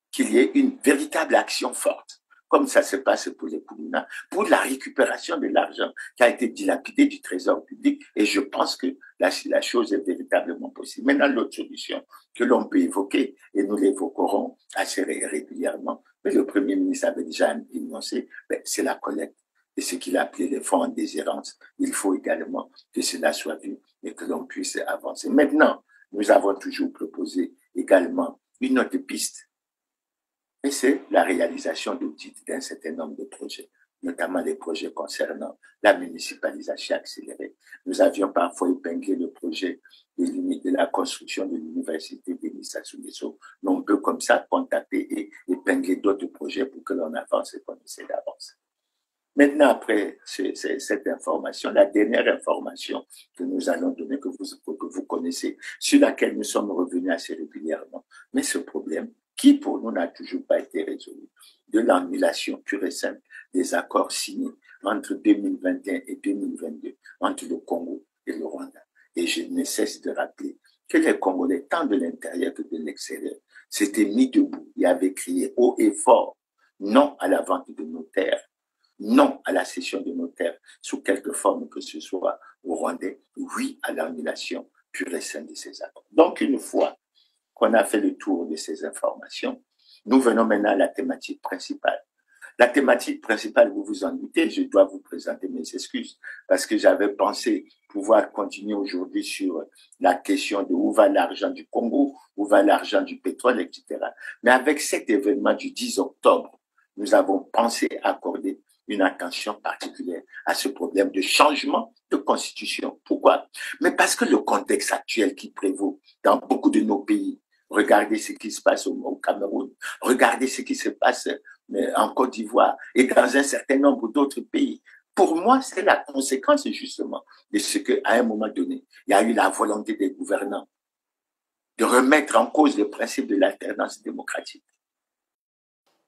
qu'il y ait une véritable action forte comme ça se passe pour les Koulouna, pour la récupération de l'argent qui a été dilapidé du trésor public. Et je pense que la chose est véritablement possible. Maintenant, l'autre solution que l'on peut évoquer, et nous l'évoquerons assez régulièrement, mais le Premier ministre avait déjà énoncé, c'est la collecte. Et ce qu'il a appelé les fonds en déshérence. Il faut également que cela soit vu et que l'on puisse avancer. Maintenant, nous avons toujours proposé également une autre piste, et c'est la réalisation d'audits d'un certain nombre de projets, notamment les projets concernant la municipalisation accélérée. Nous avions parfois épinglé le projet de la construction de l'université de Nissa-Soumesso, mais on peut comme ça taper et épingler d'autres projets pour que l'on avance et qu'on essaie d'avancer. Maintenant, après cette information, la dernière information que nous allons donner, que vous connaissez, sur laquelle nous sommes revenus assez régulièrement, mais ce problème, qui pour nous n'a toujours pas été résolu, de l'annulation pure et simple des accords signés entre 2021 et 2022 entre le Congo et le Rwanda. Et je ne cesse de rappeler que les Congolais, tant de l'intérieur que de l'extérieur, s'étaient mis debout et avaient crié haut et fort non à la vente de nos terres, non à la cession de nos terres sous quelque forme que ce soit au Rwandais, oui à l'annulation pure et simple de ces accords. Donc, une fois qu'on a fait le tour de ces informations, nous venons maintenant à la thématique principale. La thématique principale, vous vous en doutez, je dois vous présenter mes excuses parce que j'avais pensé pouvoir continuer aujourd'hui sur la question de où va l'argent du Congo, où va l'argent du pétrole, etc. Mais avec cet événement du 10 octobre, nous avons pensé accorder une attention particulière à ce problème de changement de constitution. Pourquoi? Mais parce que le contexte actuel qui prévaut dans beaucoup de nos pays, regardez ce qui se passe au Cameroun, regardez ce qui se passe en Côte d'Ivoire et dans un certain nombre d'autres pays. Pour moi, c'est la conséquence justement de ce qu'à un moment donné, il y a eu la volonté des gouvernants de remettre en cause le principe de l'alternance démocratique.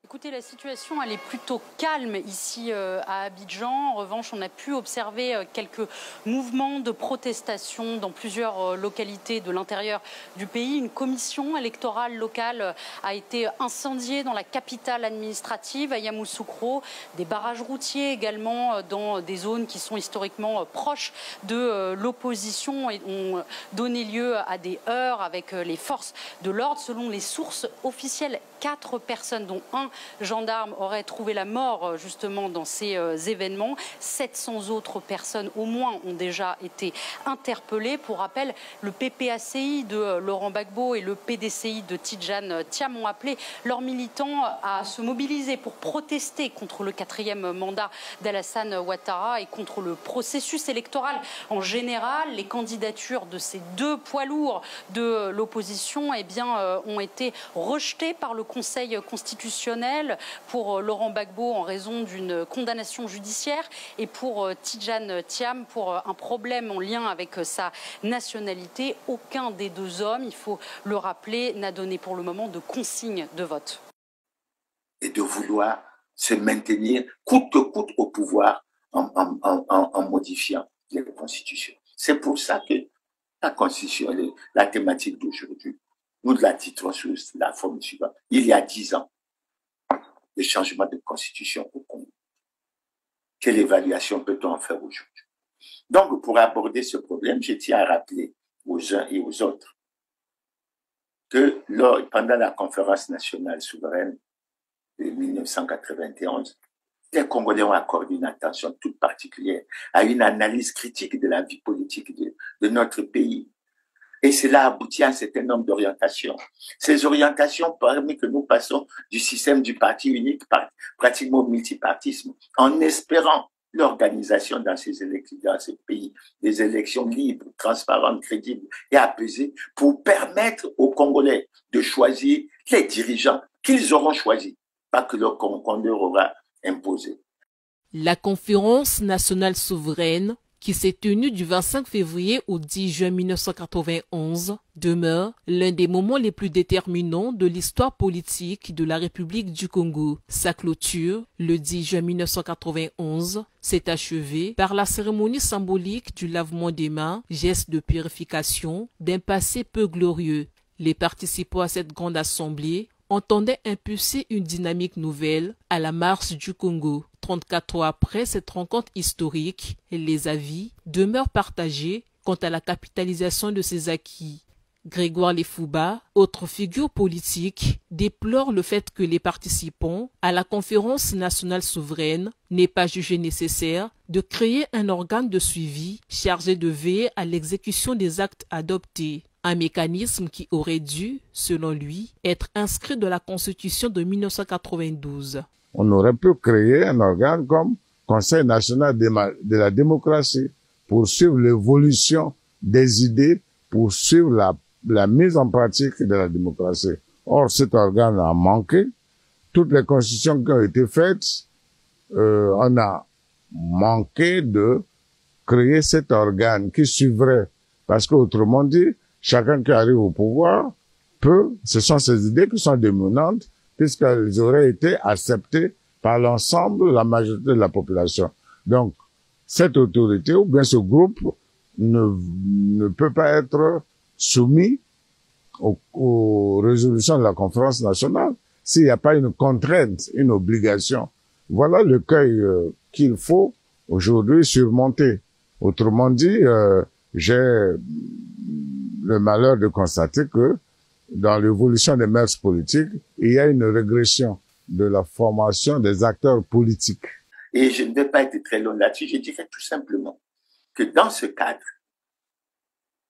Écoutez, la situation, elle est plutôt calme ici à Abidjan. En revanche, on a pu observer quelques mouvements de protestation dans plusieurs localités de l'intérieur du pays. Une commission électorale locale a été incendiée dans la capitale administrative, à Yamoussoukro. Des barrages routiers également dans des zones qui sont historiquement proches de l'opposition et ont donné lieu à des heurts avec les forces de l'ordre. Selon les sources officielles, 4 personnes, dont un gendarme, auraient trouvé la mort justement dans ces événements. 700 autres personnes au moins ont déjà été interpellées. Pour rappel, le PPACI de Laurent Gbagbo et le PDCI de Tidjane Thiam ont appelé leurs militants à se mobiliser pour protester contre le 4e mandat d'Alassane Ouattara et contre le processus électoral en général. Les candidatures de ces 2 poids lourds de l'opposition ont été rejetées par le Conseil constitutionnel, pour Laurent Gbagbo en raison d'une condamnation judiciaire et pour Tidjane Thiam pour un problème en lien avec sa nationalité. Aucun des 2 hommes, il faut le rappeler, n'a donné pour le moment de consigne de vote. Et de vouloir se maintenir coûte que coûte au pouvoir en modifiant les constitutions. C'est pour ça que la constitution, la thématique d'aujourd'hui, nous la titrons sous la forme suivante. Il y a 10 ans, le changement de constitution au Congo. Quelle évaluation peut-on en faire aujourd'hui? Donc, pour aborder ce problème, je tiens à rappeler aux uns et aux autres que pendant la conférence nationale souveraine de 1991, les Congolais ont accordé une attention toute particulière à une analyse critique de la vie politique de notre pays. Et cela aboutit à un certain nombre d'orientations. Ces orientations permettent que nous passons du système du parti unique pratiquement au multipartisme, en espérant l'organisation dans ces pays des élections libres, transparentes, crédibles et apaisées pour permettre aux Congolais de choisir les dirigeants qu'ils auront choisis, pas que leur leur aura imposé. La conférence nationale souveraine qui s'est tenue du 25 février au 10 juin 1991, demeure l'un des moments les plus déterminants de l'histoire politique de la République du Congo. Sa clôture, le 10 juin 1991, s'est achevée par la cérémonie symbolique du lavement des mains, geste de purification d'un passé peu glorieux. Les participants à cette grande assemblée entendait impulser une dynamique nouvelle à la marche du Congo. 34 ans après cette rencontre historique, les avis demeurent partagés quant à la capitalisation de ces acquis. Grégoire Lefouba, autre figure politique, déplore le fait que les participants à la conférence nationale souveraine n'aient pas jugé nécessaire de créer un organe de suivi chargé de veiller à l'exécution des actes adoptés. Un mécanisme qui aurait dû, selon lui, être inscrit dans la Constitution de 1992. On aurait pu créer un organe comme Conseil national de la démocratie pour suivre l'évolution des idées, pour suivre la mise en pratique de la démocratie. Or, cet organe a manqué. Toutes les constitutions qui ont été faites, on a manqué de créer cet organe qui suivrait. Parce qu'autrement dit, chacun qui arrive au pouvoir ce sont ces idées qui sont dominantes, puisqu'elles auraient été acceptées par l'ensemble, la majorité de la population. Donc, cette autorité, ou bien ce groupe, ne peut pas être soumis aux résolutions de la conférence nationale s'il n'y a pas une contrainte, une obligation. Voilà l'écueil qu'il faut aujourd'hui surmonter. Autrement dit, j'ai le malheur de constater que dans l'évolution des mœurs politiques, il y a une régression de la formation des acteurs politiques. Et je ne vais pas être très long là-dessus, je dirais tout simplement que dans ce cadre,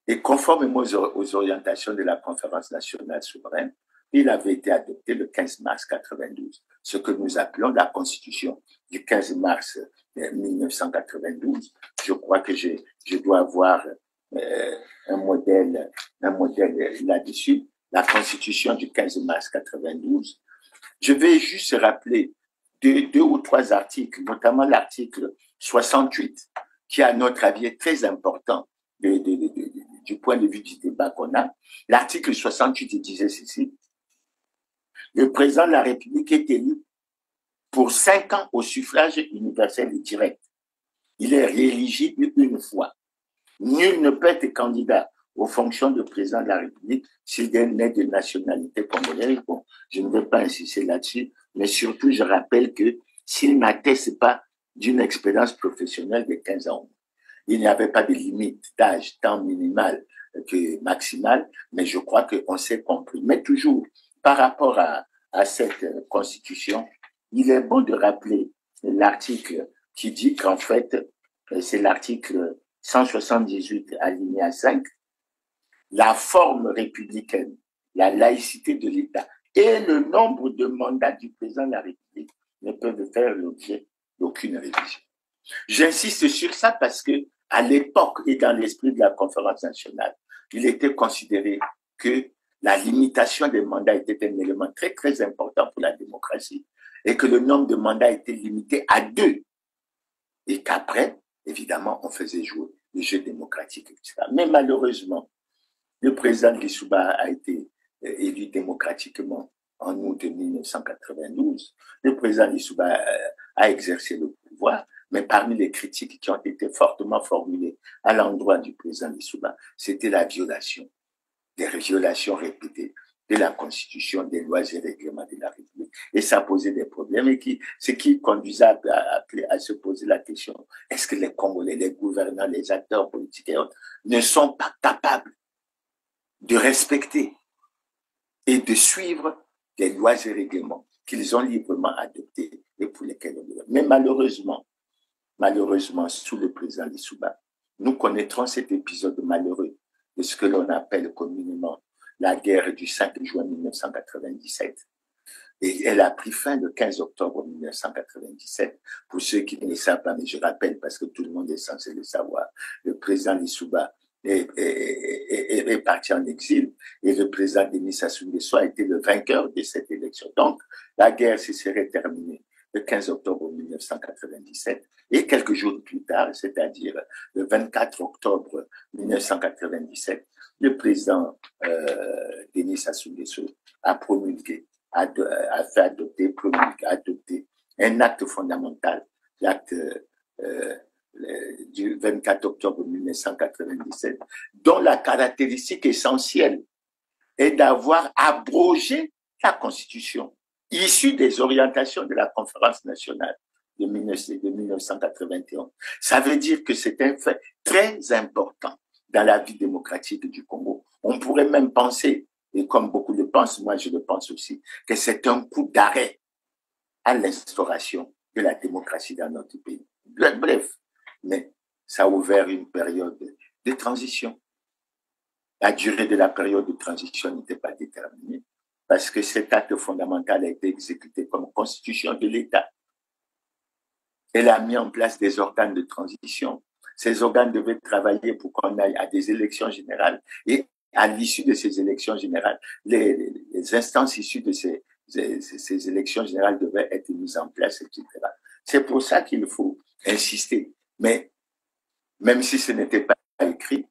et conformément aux orientations de la conférence nationale souveraine, il avait été adopté le 15 mars 92, ce que nous appelons la constitution du 15 mars 1992. Je crois que je dois avoir un modèle là-dessus, la constitution du 15 mars 92. Je vais juste rappeler deux ou trois articles, notamment l'article 68, qui à notre avis est très important du point de vue du débat qu'on a. L'article 68 disait ceci: le président de la République est élu pour 5 ans au suffrage universel et direct. Il est rééligible une fois. Nul ne peut être candidat aux fonctions de président de la République s'il n'est de nationalité congolaise. Bon, je ne vais pas insister là-dessus, mais surtout, je rappelle que s'il n'atteste pas d'une expérience professionnelle de 15 ans, il n'y avait pas de limite d'âge, tant minimal que maximal, mais je crois qu'on s'est compris. Mais toujours, par rapport à cette constitution, il est bon de rappeler l'article qui dit qu'en fait, c'est l'article 178 alinéa 5, la forme républicaine, la laïcité de l'État et le nombre de mandats du président de la République ne peuvent faire l'objet d'aucune révision. J'insiste sur ça parce que à l'époque et dans l'esprit de la conférence nationale, il était considéré que la limitation des mandats était un élément très très important pour la démocratie et que le nombre de mandats était limité à 2 et qu'après, évidemment, on faisait jouer le jeu démocratique, etc. Mais malheureusement, le président Lissouba a été élu démocratiquement en août 1992. Le président Lissouba a exercé le pouvoir, mais parmi les critiques qui ont été fortement formulées à l'endroit du président Lissouba, c'était la violation, des violations répétées de la Constitution, des lois et règlements de la République. Et ça posait des problèmes, et ce qui conduisait à se poser la question, est-ce que les Congolais, les gouvernants, les acteurs politiques et autres ne sont pas capables de respecter et de suivre les lois et règlements qu'ils ont librement adoptés et pour lesquels on est. Mais malheureusement, sous le président Lissouba, nous connaîtrons cet épisode malheureux de ce que l'on appelle communément la guerre du 5 juin 1997. Et elle a pris fin le 15 octobre 1997. Pour ceux qui ne le savent pas, mais je rappelle parce que tout le monde est censé le savoir, le président Lissouba est parti en exil et le président Denis Sassou Nguesso a été le vainqueur de cette élection. Donc, la guerre se serait terminée le 15 octobre 1997 et quelques jours plus tard, c'est-à-dire le 24 octobre 1997, le président Denis Sassou Nguesso a promulgué, a fait adopter un acte fondamental, l'acte du 24 octobre 1997, dont la caractéristique essentielle est d'avoir abrogé la Constitution, issue des orientations de la conférence nationale de 1991. Ça veut dire que c'est un fait très important dans la vie démocratique du Congo. On pourrait même penser, et comme beaucoup le pensent, moi je le pense aussi, que c'est un coup d'arrêt à l'instauration de la démocratie dans notre pays. Bref, mais ça a ouvert une période de transition. La durée de la période de transition n'était pas déterminée parce que cet acte fondamental a été exécuté comme constitution de l'État. Elle a mis en place des organes de transition. Ces organes devaient travailler pour qu'on aille à des élections générales et à l'issue de ces élections générales, les instances issues de ces élections générales devaient être mises en place, etc. C'est pour ça qu'il faut insister. Mais même si ce n'était pas écrit,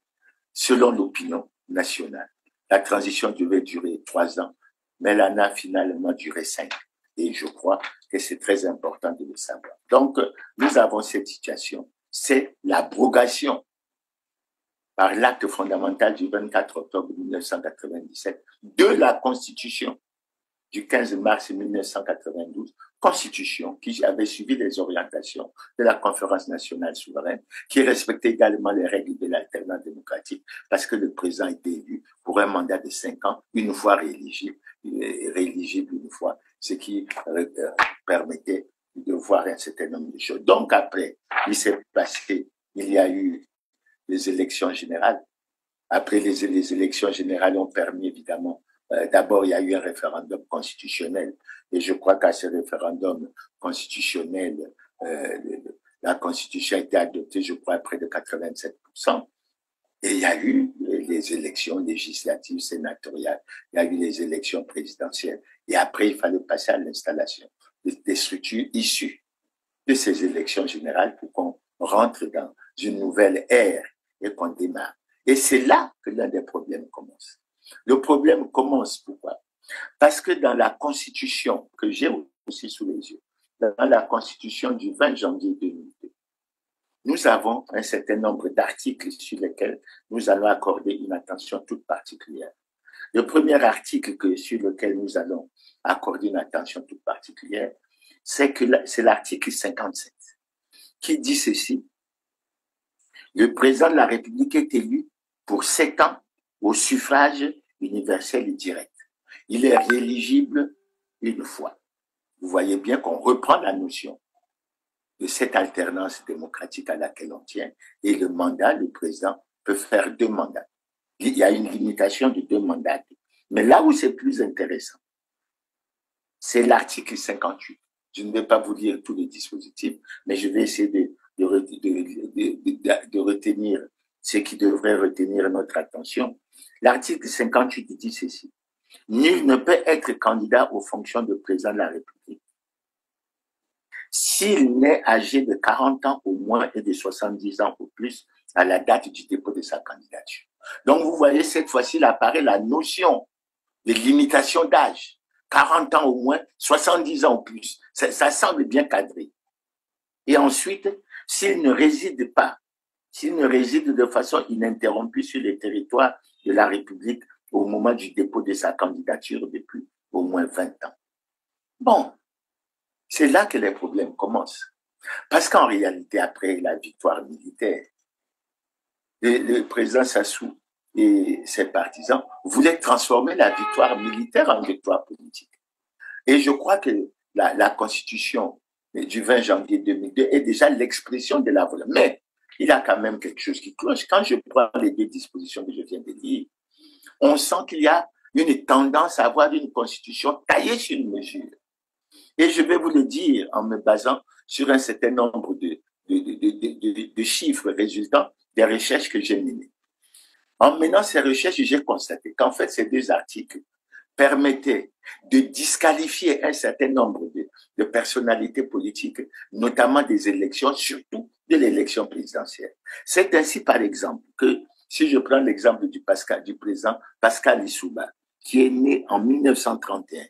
selon l'opinion nationale, la transition devait durer 3 ans, mais elle en a finalement duré 5. Et je crois que c'est très important de le savoir. Donc, nous avons cette situation. C'est l'abrogation par l'acte fondamental du 24 octobre 1997 de la Constitution du 15 mars 1992, Constitution qui avait suivi les orientations de la Conférence nationale souveraine, qui respectait également les règles de l'alternance démocratique, parce que le président était élu pour un mandat de 5 ans, une fois rééligible une fois, ce qui permettait de voir un certain nombre de choses. Donc après, il s'est passé, il y a eu les élections générales. Après les élections générales ont permis évidemment, d'abord il y a eu un référendum constitutionnel et je crois qu'à ce référendum constitutionnel, la Constitution a été adoptée, je crois, à près de 87%. Et il y a eu les élections législatives, sénatoriales, il y a eu les élections présidentielles. Et après, il fallait passer à l'installation des structures issues de ces élections générales pour qu'on rentre dans une nouvelle ère et qu'on démarre. Et c'est là que l'un des problèmes commence. Le problème commence pourquoi? Parce que dans la Constitution que j'ai aussi sous les yeux, dans la Constitution du 20 janvier 2002, nous avons un certain nombre d'articles sur lesquels nous allons accorder une attention toute particulière. Le premier article sur lequel nous allons accorder une attention toute particulière, c'est l'article 57, qui dit ceci: le président de la République est élu pour 7 ans au suffrage universel et direct. Il est rééligible une fois. Vous voyez bien qu'on reprend la notion de cette alternance démocratique à laquelle on tient, et le mandat, le président peut faire 2 mandats. Il y a une limitation de 2 mandats. Mais là où c'est plus intéressant, c'est l'article 58. Je ne vais pas vous lire tous les dispositifs, mais je vais essayer de retenir ce qui devrait retenir notre attention. L'article 58 dit ceci: nul ne peut être candidat aux fonctions de président de la République s'il n'est âgé de 40 ans au moins et de 70 ans au plus à la date du dépôt de sa candidature. Donc, vous voyez, cette fois-ci, il apparaît la notion de limitation d'âge. 40 ans au moins, 70 ans au plus. Ça semble bien cadré. Et ensuite, s'il ne réside de façon ininterrompue sur le territoire de la République au moment du dépôt de sa candidature depuis au moins 20 ans. Bon, c'est là que les problèmes commencent. Parce qu'en réalité, après la victoire militaire, le président Sassou et ses partisans voulaient transformer la victoire militaire en victoire politique. Et je crois que la Constitution du 20 janvier 2002 est déjà l'expression de la volonté. Mais il y a quand même quelque chose qui cloche. Quand je prends les 2 dispositions que je viens de lire, on sent qu'il y a une tendance à avoir une Constitution taillée sur une mesure. Et je vais vous le dire en me basant sur un certain nombre de chiffres résultant des recherches que j'ai menées. En menant ces recherches, j'ai constaté qu'en fait, ces 2 articles permettaient de disqualifier un certain nombre de personnalités politiques, notamment des élections, surtout de l'élection présidentielle. C'est ainsi, par exemple, que si je prends l'exemple du président Pascal Lissouba, qui est né en 1931,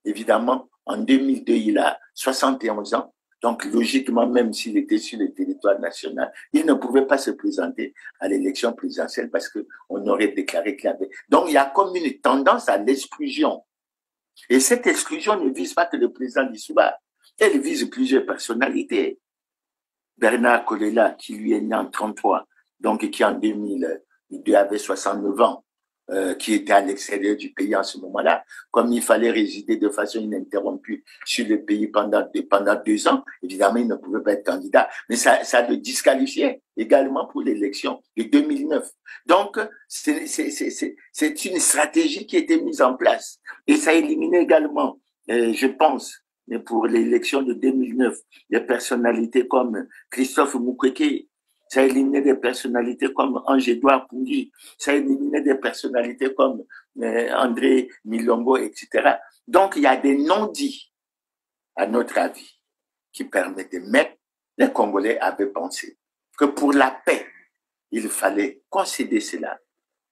évidemment, en 2002, il a 71 ans. Donc, logiquement, même s'il était sur le territoire national, il ne pouvait pas se présenter à l'élection présidentielle parce qu'on aurait déclaré qu'il avait. Donc, il y a comme une tendance à l'exclusion Et cette exclusion ne vise pas que le président d'Issouba, elle vise plusieurs personnalités. Bernard Kolela, qui lui est né en 1933, donc qui en 2002 avait 69 ans, qui était à l'extérieur du pays en ce moment-là, comme il fallait résider de façon ininterrompue sur le pays pendant 2 ans, évidemment, il ne pouvait pas être candidat, mais ça le disqualifiait également pour l'élection de 2009. Donc, c'est une stratégie qui a été mise en place et ça éliminait également, je pense, pour l'élection de 2009, des personnalités comme Christophe Mukwege, ça a éliminé des personnalités comme Ange-Edouard Pouly, ça a éliminé des personnalités comme André Milongo, etc. Donc, il y a des non-dits, à notre avis, qui permettaient, même les Congolais avaient pensé que pour la paix, il fallait concéder cela,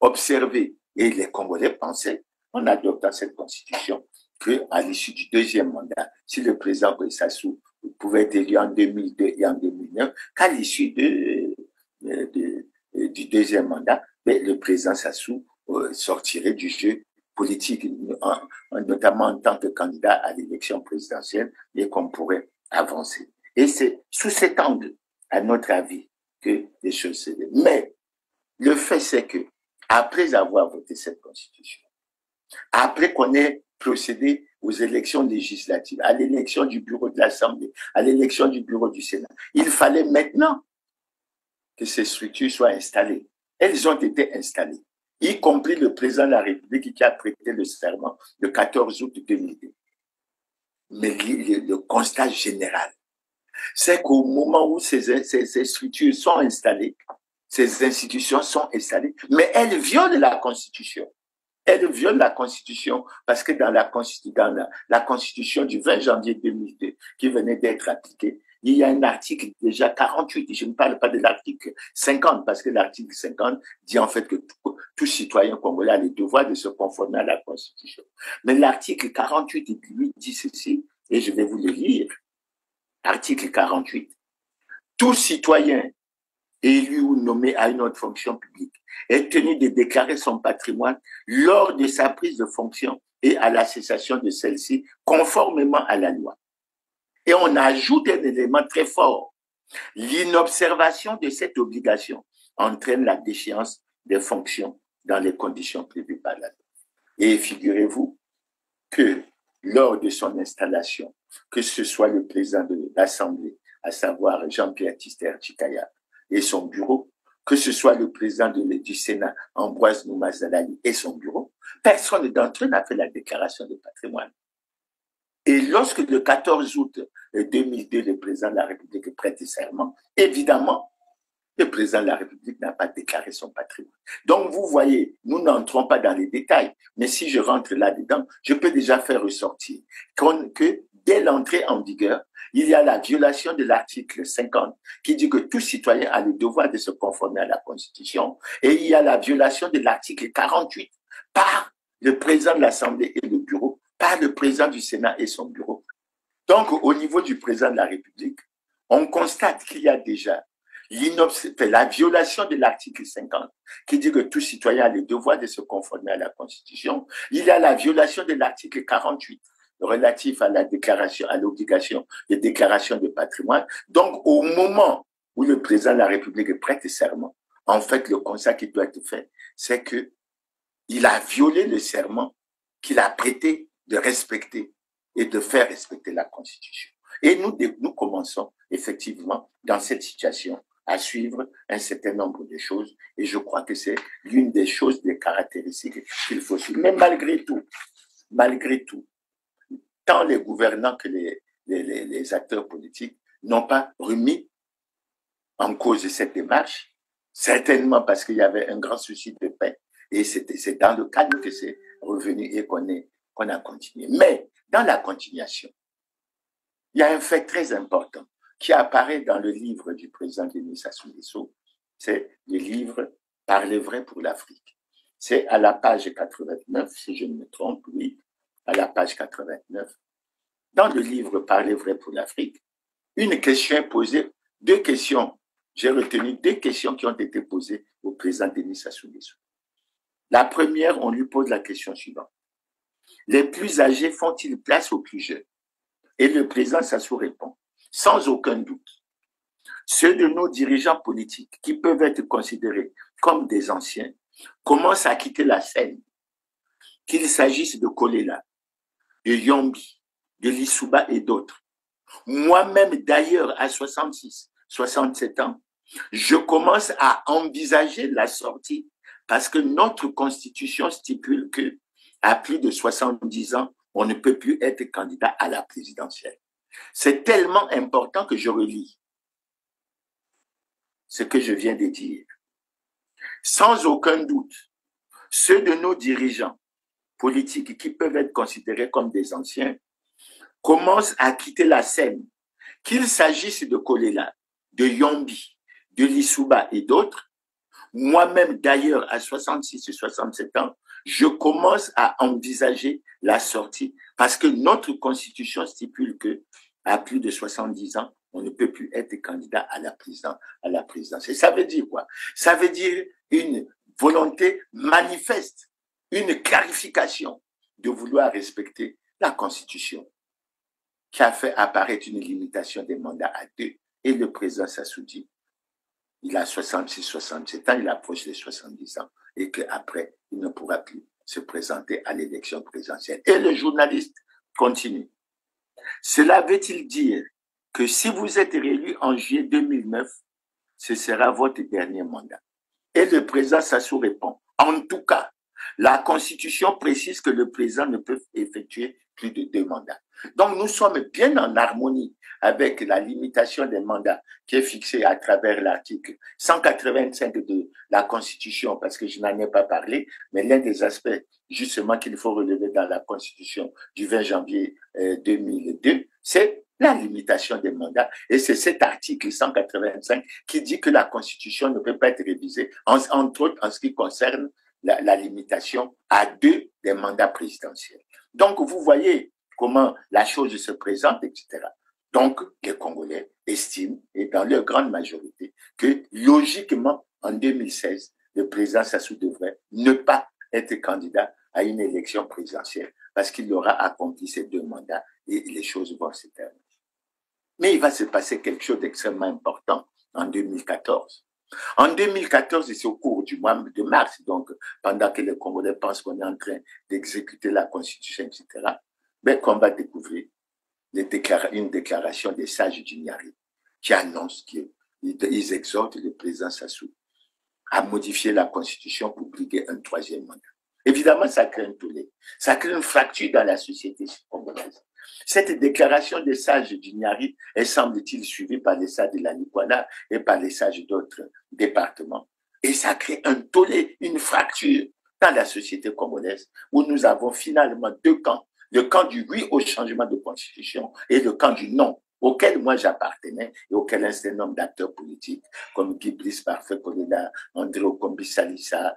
observer, et les Congolais pensaient, en adoptant cette constitution, qu'à l'issue du deuxième mandat, si le président Sassou pouvait être élu en 2002 et en 2009, qu'à l'issue du deuxième mandat, le président Sassou sortirait du jeu politique, notamment en tant que candidat à l'élection présidentielle, et qu'on pourrait avancer. Et c'est sous cet angle, à notre avis, que les choses se déroulent. Mais le fait, c'est que, après avoir voté cette constitution, après qu'on ait procédé aux élections législatives, à l'élection du bureau de l'Assemblée, à l'élection du bureau du Sénat, il fallait maintenant que ces structures soient installées. Elles ont été installées, y compris le président de la République qui a prêté le serment le 14 août 2002. Mais le constat général, c'est qu'au moment où ces structures sont installées, ces institutions sont installées, mais elles violent la Constitution. Elles violent la Constitution parce que dans la Constitution du 20 janvier 2002 qui venait d'être appliquée, il y a un article déjà 48, je ne parle pas de l'article 50 parce que l'article 50 dit en fait que tout citoyen congolais a le devoir de se conformer à la Constitution. Mais l'article 48, lui, dit ceci, et je vais vous le lire. Article 48. Tout citoyen élu ou nommé à une autre fonction publique est tenu de déclarer son patrimoine lors de sa prise de fonction et à la cessation de celle-ci, conformément à la loi. Et on ajoute un élément très fort. L'inobservation de cette obligation entraîne la déchéance des fonctions dans les conditions prévues par la loi. Et figurez-vous que lors de son installation, que ce soit le président de l'Assemblée, à savoir Jean-Pierre Tister-Tchikaya, et son bureau, que ce soit le président du Sénat, Ambroise Noumazalali, et son bureau, personne d'entre eux n'a fait la déclaration de patrimoine. Et lorsque le 14 août 2002, le président de la République prête serment, évidemment, le président de la République n'a pas déclaré son patrimoine. Donc, vous voyez, nous n'entrons pas dans les détails, mais si je rentre là-dedans, je peux déjà faire ressortir que dès l'entrée en vigueur, il y a la violation de l'article 50 qui dit que tout citoyen a le devoir de se conformer à la Constitution, et il y a la violation de l'article 48 par le président de l'Assemblée et le bureau, par le président du Sénat et son bureau. Donc, au niveau du président de la République, on constate qu'il y a déjà la violation de l'article 50 qui dit que tout citoyen a le devoir de se conformer à la Constitution. Il y a la violation de l'article 48 relatif à la déclaration, à l'obligation de déclaration de patrimoine. Donc, au moment où le président de la République prête serment, en fait, le constat qui doit être fait, c'est que il a violé le serment qu'il a prêté de respecter et de faire respecter la Constitution. Et nous commençons effectivement dans cette situation à suivre un certain nombre de choses, et je crois que c'est l'une des choses, des caractéristiques qu'il faut suivre. Mais malgré tout, tant les gouvernants que les acteurs politiques n'ont pas remis en cause cette démarche, certainement parce qu'il y avait un grand souci de paix, et c'est dans le cadre que c'est revenu et qu'on a continué. Mais dans la continuation, il y a un fait très important qui apparaît dans le livre du président Denis Sassou Nguesso, c'est le livre « Parler vrai pour l'Afrique ». C'est à la page 89, si je ne me trompe, oui, à la page 89. Dans le livre « Parler vrai pour l'Afrique », une question est posée, deux questions. J'ai retenu deux questions qui ont été posées au président Denis Sassou Nguesso. La première, on lui pose la question suivante. Les plus âgés font-ils place aux plus jeunes? Et le président Sassou répond, sans aucun doute, ceux de nos dirigeants politiques qui peuvent être considérés comme des anciens commencent à quitter la scène, qu'il s'agisse de Kolela, de Yombi, de Lissouba et d'autres. Moi-même, d'ailleurs, à 66, 67 ans, je commence à envisager la sortie parce que notre constitution stipule que à plus de 70 ans, on ne peut plus être candidat à la présidentielle. C'est tellement important que je relis ce que je viens de dire. Sans aucun doute, ceux de nos dirigeants politiques qui peuvent être considérés comme des anciens commencent à quitter la scène, qu'il s'agisse de Kolela, de Yombi, de Lissouba et d'autres. Moi-même, d'ailleurs, à 66 et 67 ans, je commence à envisager la sortie parce que notre constitution stipule que à plus de 70 ans, on ne peut plus être candidat à la présidence. Et ça veut dire quoi? Ça veut dire une volonté manifeste, une clarification de vouloir respecter la Constitution qui a fait apparaître une limitation des mandats à 2. Et le président Sassou dit, il a 66, 67 ans, il approche les 70 ans et qu'après, il ne pourra plus se présenter à l'élection présidentielle. Et le journaliste continue. Cela veut-il dire que si vous êtes réélu en juillet 2009, ce sera votre dernier mandat? Et le président Sassou répond, en tout cas, la Constitution précise que le président ne peut effectuer plus de 2 mandats. Donc, nous sommes bien en harmonie avec la limitation des mandats qui est fixée à travers l'article 185 de la Constitution, parce que je n'en ai pas parlé, mais l'un des aspects justement qu'il faut relever dans la Constitution du 20 janvier 2002, c'est la limitation des mandats. Et c'est cet article 185 qui dit que la Constitution ne peut pas être révisée, entre autres en ce qui concerne la limitation à 2 des mandats présidentiels. Donc, vous voyez comment la chose se présente, etc. Donc, les Congolais estiment, et dans leur grande majorité, que logiquement, en 2016, le président Sassou devrait ne pas être candidat à une élection présidentielle parce qu'il aura accompli ses 2 mandats et les choses vont se terminer. Mais il va se passer quelque chose d'extrêmement important en 2014. En 2014, et c'est au cours du mois de mars, donc pendant que les Congolais pensent qu'on est en train d'exécuter la Constitution, etc., ben, qu'on va découvrir une déclaration des sages du Niari qui annonce qu'ils exhortent le président Sassou à modifier la Constitution pour briguer un 3e mandat. Évidemment, ça crée un tollé, ça crée une fracture dans la société congolaise. Cette déclaration des sages du Niari est, semble-t-il, suivie par les sages de la Nikwala et par les sages d'autres départements. Et ça crée un tollé, une fracture dans la société congolaise où nous avons finalement 2 camps. Le camp du oui au changement de constitution et le camp du non, auquel moi j'appartenais et auquel un certain nombre d'acteurs politiques comme Guy Brice Parfait Kolela, André Okombi Salissa,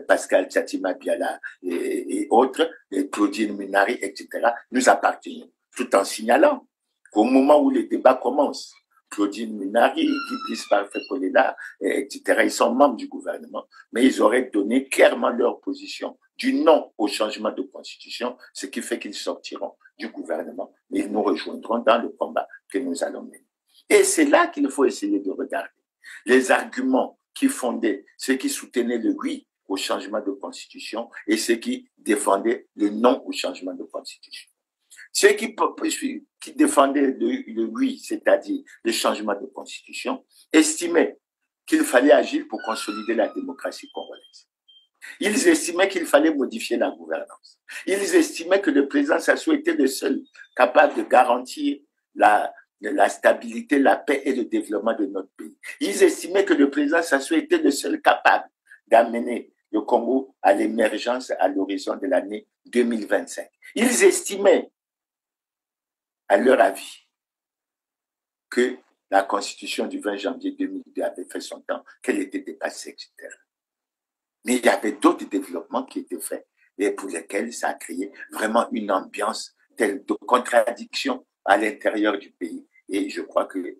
Pascal Tchatima Biala et autres, et Claudine Munari, etc., nous appartenions. Tout en signalant qu'au moment où les débats commencent, Claudine Munari, Guy Brice Parfait Kolela, etc., ils sont membres du gouvernement, mais ils auraient donné clairement leur position du non au changement de constitution, ce qui fait qu'ils sortiront du gouvernement, mais ils nous rejoindront dans le combat que nous allons mener. Et c'est là qu'il faut essayer de regarder les arguments qui fondaient, ceux qui soutenaient le oui au changement de constitution et ceux qui défendaient le non au changement de constitution. Ceux qui défendaient le oui, c'est-à-dire le changement de constitution, estimaient qu'il fallait agir pour consolider la démocratie congolaise. Ils estimaient qu'il fallait modifier la gouvernance. Ils estimaient que le président Sassou était le seul capable de garantir la stabilité, la paix et le développement de notre pays. Ils estimaient que le président Sassou était le seul capable d'amener le Congo à l'émergence à l'horizon de l'année 2025. Ils estimaient, à leur avis, que la Constitution du 20 janvier 2002 avait fait son temps, qu'elle était dépassée, etc. Mais il y avait d'autres développements qui étaient faits et pour lesquels ça a créé vraiment une ambiance telle de contradiction à l'intérieur du pays. Et je crois que...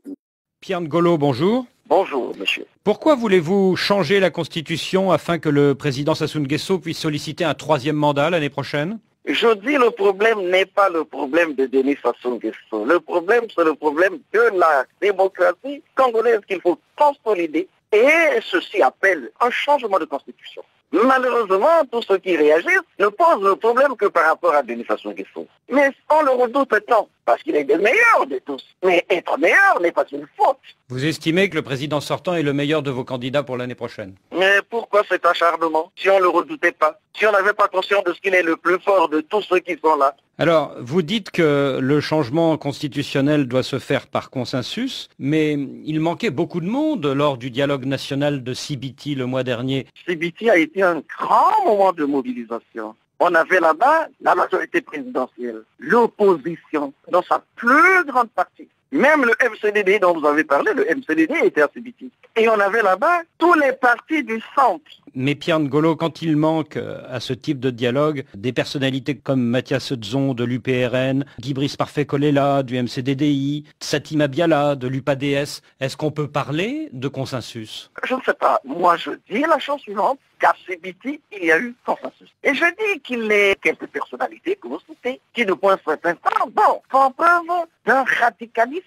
Pierre Ngolo, bonjour. Bonjour, monsieur. Pourquoi voulez-vous changer la Constitution afin que le président Sassou Nguesso puisse solliciter un 3e mandat l'année prochaine? Je dis le problème n'est pas le problème de Denis Sassou Nguesso. Le problème, c'est le problème de la démocratie congolaise qu'il faut consolider. Et ceci appelle un changement de constitution. Malheureusement, tous ceux qui réagissent ne posent le problème que par rapport à Denis Sassou Nguesso. Mais on le redoute tant, parce qu'il est le meilleur de tous. Mais être meilleur n'est pas une faute. Vous estimez que le président sortant est le meilleur de vos candidats pour l'année prochaine? Mais pourquoi cet acharnement, si on ne le redoutait pas, si on n'avait pas conscience de ce qu'il est le plus fort de tous ceux qui sont là? Alors, vous dites que le changement constitutionnel doit se faire par consensus, mais il manquait beaucoup de monde lors du dialogue national de Sibiti le mois dernier. Sibiti a été un grand moment de mobilisation. On avait là-bas la majorité présidentielle, l'opposition dans sa plus grande partie. Même le MCDD dont vous avez parlé, le MCDD était à Sibiti. Et on avait là-bas tous les partis du centre. Mais Pierre Ngolo, quand il manque à ce type de dialogue des personnalités comme Mathias Tzon de l'UPRN, Guy Brice Parfait-Kolela du MCDDI, Satima Biala de l'UPADS, est-ce qu'on peut parler de consensus? Je ne sais pas. Moi, je dis la chose suivante, qu'à Sibiti, il y a eu consensus. Et je dis qu'il y a quelques personnalités que vous citez, qui, de point certain temps, font preuve d'un radicalisme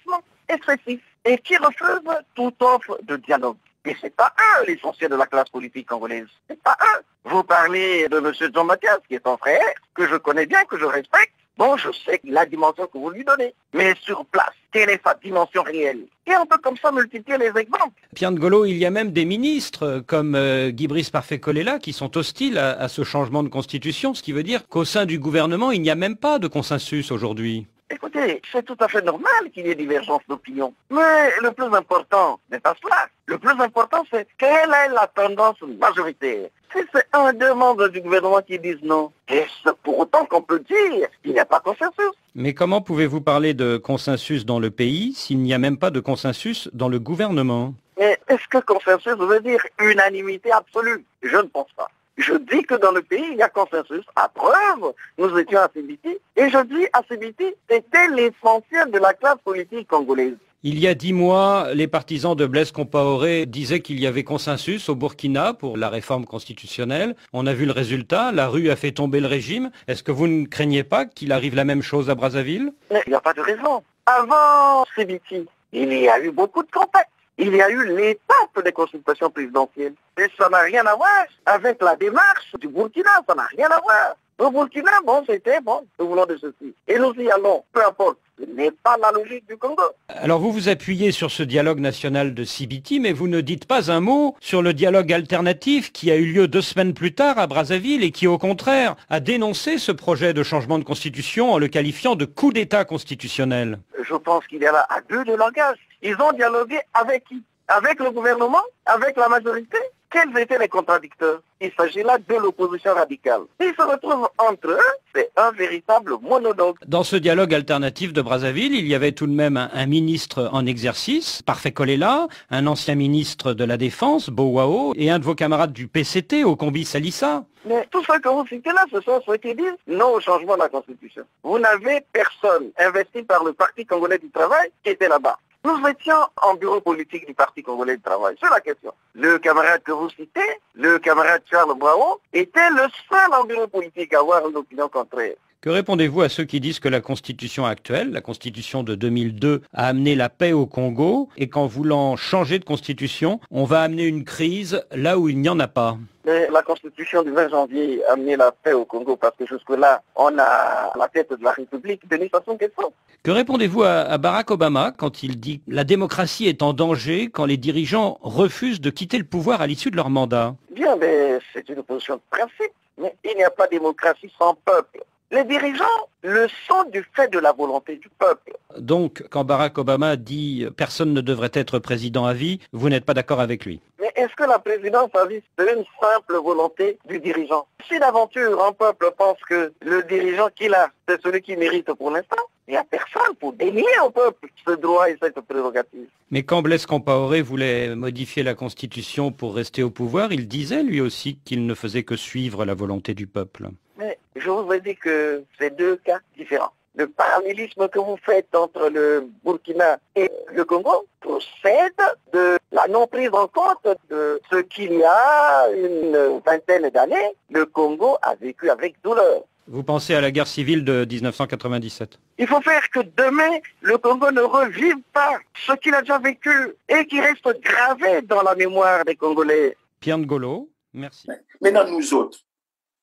excessif et qui refusent toute offre de dialogue. Et c'est pas eux l'essentiel de la classe politique congolaise. C'est pas eux. Vous parlez de M. Jean Mathias, qui est ton frère, que je connais bien, que je respecte. Bon, je sais la dimension que vous lui donnez. Mais sur place, quelle est sa dimension réelle? Et on peut comme ça multiplier les exemples. Pierre Ngolo, il y a même des ministres comme Guy Brice Parfait-Kolela qui sont hostiles à ce changement de constitution, ce qui veut dire qu'au sein du gouvernement, il n'y a même pas de consensus aujourd'hui. Écoutez, c'est tout à fait normal qu'il y ait divergence d'opinion. Mais le plus important n'est pas cela. Le plus important, c'est quelle est la tendance majoritaire. Si c'est un des membres du gouvernement qui disent non, est-ce pour autant qu'on peut dire qu'il n'y a pas consensus? Mais comment pouvez-vous parler de consensus dans le pays s'il n'y a même pas de consensus dans le gouvernement? Mais est-ce que consensus veut dire unanimité absolue? Je ne pense pas. Je dis que dans le pays, il y a consensus. À preuve, nous étions à Sibiti. Et je dis à Sibiti, c'était l'essentiel de la classe politique congolaise. Il y a 10 mois, les partisans de Blaise Compaoré disaient qu'il y avait consensus au Burkina pour la réforme constitutionnelle. On a vu le résultat, la rue a fait tomber le régime. Est-ce que vous ne craignez pas qu'il arrive la même chose à Brazzaville? Mais il n'y a pas de raison. Avant Sibiti, il y a eu beaucoup de contacts. Il y a eu l'étape des consultations présidentielles. Et ça n'a rien à voir avec la démarche du Burkina, ça n'a rien à voir. Au Burkina, c'était nous voulons de ceci. Et nous y allons, peu importe. Ce n'est pas la logique du Congo. Alors vous vous appuyez sur ce dialogue national de Sibiti, mais vous ne dites pas un mot sur le dialogue alternatif qui a eu lieu 2 semaines plus tard à Brazzaville et qui, au contraire, a dénoncé ce projet de changement de constitution en le qualifiant de coup d'État constitutionnel. Je pense qu'il y a là à deux de langage. Ils ont dialogué avec qui? Avec le gouvernement? Avec la majorité? Quels étaient les contradicteurs? Il s'agit là de l'opposition radicale. Ils se retrouvent entre eux, c'est un véritable monologue. Dans ce dialogue alternatif de Brazzaville, il y avait tout de même un ministre en exercice, Parfait-Kolela, un ancien ministre de la Défense, Bowao, et un de vos camarades du PCT, Okombi Salissa. Mais tout ce que vous citez là, ce sont ceux qui disent non au changement de la Constitution. Vous n'avez personne investi par le Parti congolais du travail qui était là-bas. Nous étions en bureau politique du Parti congolais du travail. C'est la question. Le camarade que vous citez, le camarade Charles Bravo, était le seul en bureau politique à avoir une opinion contraire. Que répondez-vous à ceux qui disent que la constitution actuelle, la constitution de 2002, a amené la paix au Congo et qu'en voulant changer de constitution, on va amener une crise là où il n'y en a pas? Mais la constitution du 20 janvier a amené la paix au Congo parce que jusque-là, on a la tête de la République, Denis Sassou Nguesso. Que répondez-vous à Barack Obama quand il dit « La démocratie est en danger quand les dirigeants refusent de quitter le pouvoir à l'issue de leur mandat ». Bien, mais c'est une position de principe. Mais il n'y a pas de démocratie sans peuple. Les dirigeants le sont du fait de la volonté du peuple. Donc, quand Barack Obama dit « personne ne devrait être président à vie », vous n'êtes pas d'accord avec lui? Mais est-ce que la présidence à vie, c'est une simple volonté du dirigeant? Si d'aventure un peuple pense que le dirigeant qu'il a, c'est celui qui mérite pour l'instant, il n'y a personne pour dénier au peuple ce droit et cette prérogative. Mais quand Blaise Compaoré voulait modifier la Constitution pour rester au pouvoir, il disait lui aussi qu'il ne faisait que suivre la volonté du peuple. Mais je vous ai dit que c'est deux cas différents. Le parallélisme que vous faites entre le Burkina et le Congo procède de la non prise en compte de ce qu'il y a une vingtaine d'années, le Congo a vécu avec douleur. Vous pensez à la guerre civile de 1997? Il faut faire que demain, le Congo ne revive pas ce qu'il a déjà vécu et qui reste gravé dans la mémoire des Congolais. Pierre Ngolo, merci. Maintenant, nous autres,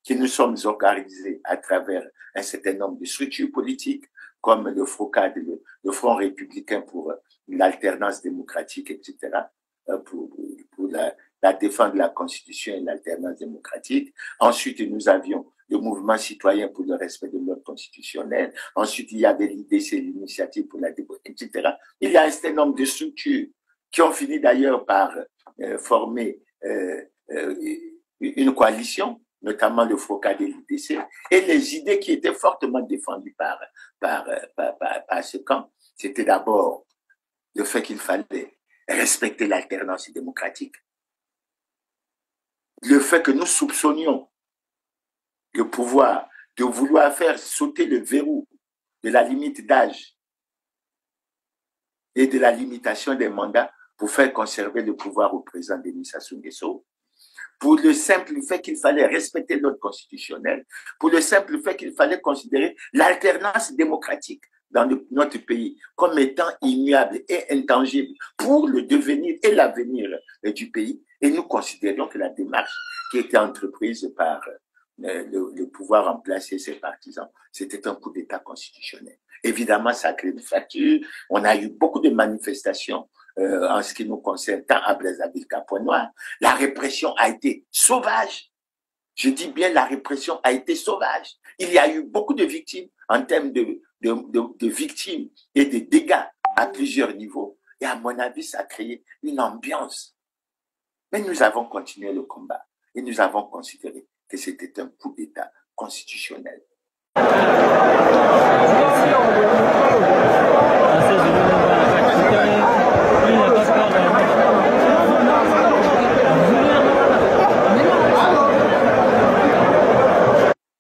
qui nous sommes organisés à travers un certain nombre de structures politiques, comme le FROCAD, le Front républicain pour l'alternance démocratique, etc., pour la défense de la Constitution et l'alternance démocratique. Ensuite, nous avions le mouvement citoyen pour le respect de l'ordre constitutionnel. Ensuite, il y avait l'IDC, l'initiative pour la démocratie, etc. Il y a un certain nombre de structures qui ont fini d'ailleurs par former une coalition, notamment le FROCAD et l'IDC, et les idées qui étaient fortement défendues par ce camp, c'était d'abord le fait qu'il fallait respecter l'alternance démocratique, le fait que nous soupçonnions le pouvoir de vouloir faire sauter le verrou de la limite d'âge et de la limitation des mandats pour faire conserver le pouvoir au président Denis Sassou Nguesso, pour le simple fait qu'il fallait respecter l'ordre constitutionnel, pour le simple fait qu'il fallait considérer l'alternance démocratique dans notre pays comme étant immuable et intangible pour le devenir et l'avenir du pays. Et nous considérions que la démarche qui était entreprise par le pouvoir en place et ses partisans, c'était un coup d'État constitutionnel. Évidemment, ça a créé une fracture. On a eu beaucoup de manifestations en ce qui nous concerne, tant à Brazzaville qu'à Pointe-Noire. La répression a été sauvage. Je dis bien la répression a été sauvage. Il y a eu beaucoup de victimes en termes de victimes et de dégâts à plusieurs niveaux. Et à mon avis, ça a créé une ambiance. Mais nous avons continué le combat et nous avons considéré que c'était un coup d'État constitutionnel.